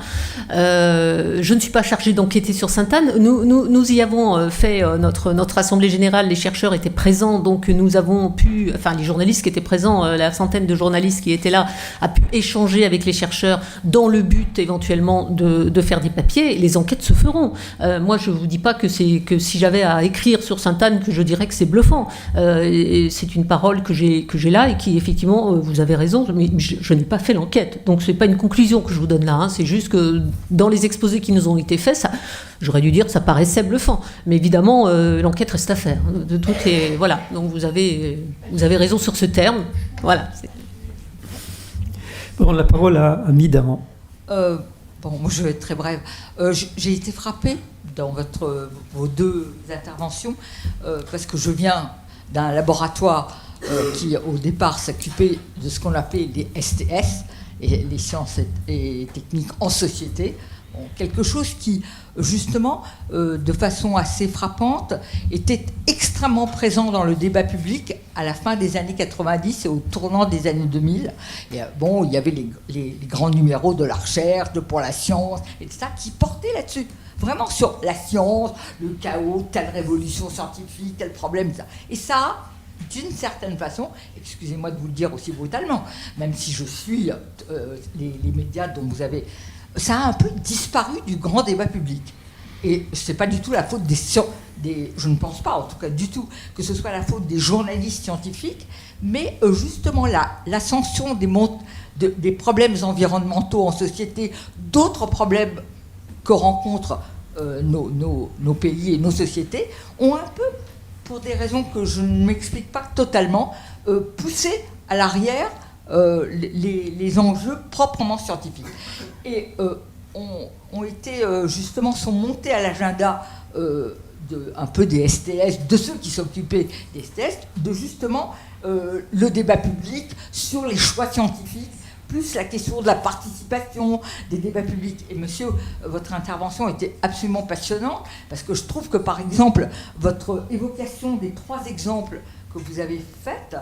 B: Je ne suis pas chargée d'enquêter sur Sainte-Anne. Nous y avons fait notre assemblée générale. Les chercheurs étaient présents, donc nous avons pu, enfin les journalistes qui étaient présents, la centaine de journalistes qui étaient là, a pu échanger avec les chercheurs dans le but éventuellement de faire des papiers. Les enquêtes se feront. Moi, je vous dis pas que si j'avais à écrire sur Sainte-Anne que je dirais que c'est bluffant. Et c'est une parole que j'ai là et qui, effectivement, vous avez raison, mais je n'ai pas fait l'enquête. Donc, ce n'est pas une conclusion que je vous donne là. Hein. C'est juste que dans les exposés qui nous ont été faits, j'aurais dû dire que ça paraissait bluffant. Mais évidemment, l'enquête reste à faire. Voilà. Donc, vous avez raison sur ce terme. Voilà.
A: Bon, la parole à Midan.
G: Moi, je vais être très brève. J'ai été frappée dans vos deux interventions parce que je viens d'un laboratoire qui, au départ, s'occupait de ce qu'on appelait les STS, et les sciences et techniques en société. Quelque chose qui, justement, de façon assez frappante, était extrêmement présent dans le débat public à la fin des années 90 et au tournant des années 2000. Et, il y avait les grands numéros de la recherche, de Pour la science, et tout ça, qui portaient là-dessus. Vraiment sur la science, le chaos, telle révolution scientifique, tel problème, ça. Et ça, d'une certaine façon, excusez-moi de vous le dire aussi brutalement, même si je suis les médias dont vous avez... Ça a un peu disparu du grand débat public. Et ce n'est pas du tout la faute je ne pense pas, en tout cas du tout, que ce soit la faute des journalistes scientifiques, mais justement l'ascension des problèmes environnementaux en société, d'autres problèmes que rencontrent nos pays et nos sociétés, ont un peu, pour des raisons que je ne m'explique pas totalement, poussé à l'arrière les enjeux proprement scientifiques. Et sont montés à l'agenda un peu des STS, de ceux qui s'occupaient des STS, de justement le débat public sur les choix scientifiques, plus la question de la participation des débats publics. Et monsieur, votre intervention était absolument passionnante, parce que je trouve que, par exemple, votre évocation des 3 exemples que vous avez faites,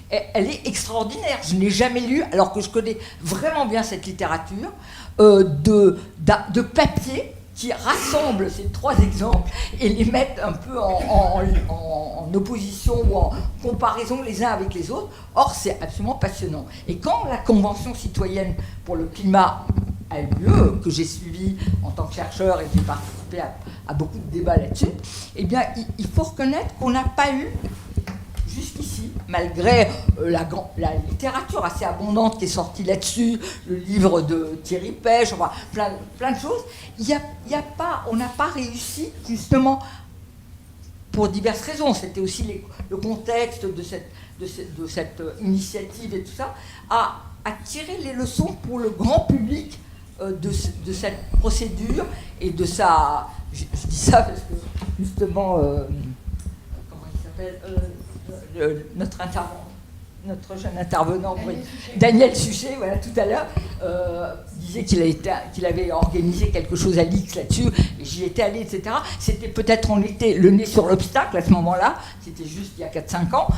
G: elle est extraordinaire. Je n'ai jamais lu, alors que je connais vraiment bien cette littérature, de papiers qui rassemblent ces 3 exemples et les mettent un peu en opposition ou en comparaison les uns avec les autres. Or, c'est absolument passionnant. Et quand la Convention citoyenne pour le climat a eu lieu, que j'ai suivi en tant que chercheur et j'ai participé à beaucoup de débats là-dessus, eh bien, il faut reconnaître qu'on n'a pas eu jusqu'ici, malgré la littérature assez abondante qui est sortie là-dessus, le livre de Thierry Pêche, enfin, plein de choses, on n'a pas réussi, justement, pour diverses raisons. C'était aussi le contexte de cette initiative et tout ça, à tirer les leçons pour le grand public de cette procédure et de sa... Je dis ça parce que, justement, comment il s'appelle notre jeune intervenant, Daniel Suchet, voilà, tout à l'heure, disait qu'il avait organisé quelque chose à l'X là-dessus, et j'y étais allé, etc. C'était peut-être, on était le nez sur l'obstacle à ce moment-là, c'était juste il y a 4-5 ans,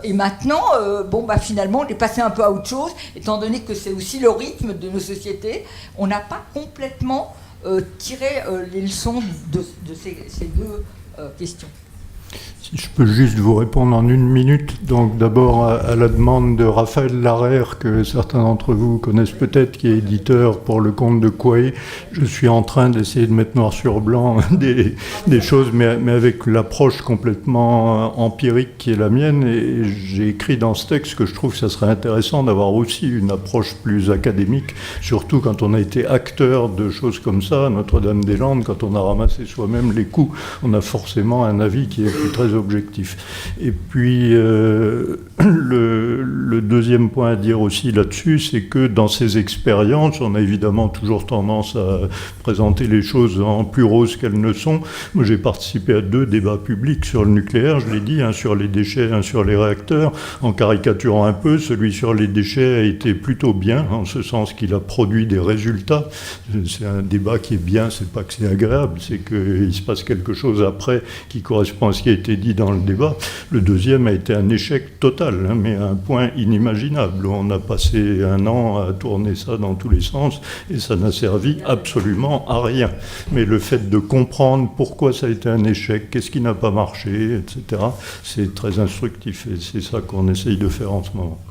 G: et maintenant, finalement, on est passé un peu à autre chose, étant donné que c'est aussi le rythme de nos sociétés, on n'a pas complètement tiré les leçons de ces deux questions.
C: Si je peux juste vous répondre en 1 minute. Donc d'abord à la demande de Raphaël Larère, que certains d'entre vous connaissent peut-être, qui est éditeur pour le compte de Quae. Je suis en train d'essayer de mettre noir sur blanc des choses, mais avec l'approche complètement empirique qui est la mienne. Et j'ai écrit dans ce texte que je trouve que ça serait intéressant d'avoir aussi une approche plus académique, surtout quand on a été acteur de choses comme ça, à Notre-Dame-des-Landes, quand on a ramassé soi-même les coups, on a forcément un avis qui est très objectif. Et puis, le deuxième point à dire aussi là-dessus, c'est que dans ces expériences, on a évidemment toujours tendance à présenter les choses en plus roses qu'elles ne sont. Moi, j'ai participé à 2 débats publics sur le nucléaire, je l'ai dit, un sur les déchets, un sur les réacteurs, en caricaturant un peu. Celui sur les déchets a été plutôt bien, en ce sens qu'il a produit des résultats. C'est un débat qui est bien, c'est pas que c'est agréable, c'est qu'il se passe quelque chose après qui correspond à ce qui qui a été dit dans le débat. Le deuxième a été un échec total, hein, mais à un point inimaginable. On a passé un an à tourner ça dans tous les sens et ça n'a servi absolument à rien. Mais le fait de comprendre pourquoi ça a été un échec, qu'est-ce qui n'a pas marché, etc., c'est très instructif et c'est ça qu'on essaye de faire en ce moment.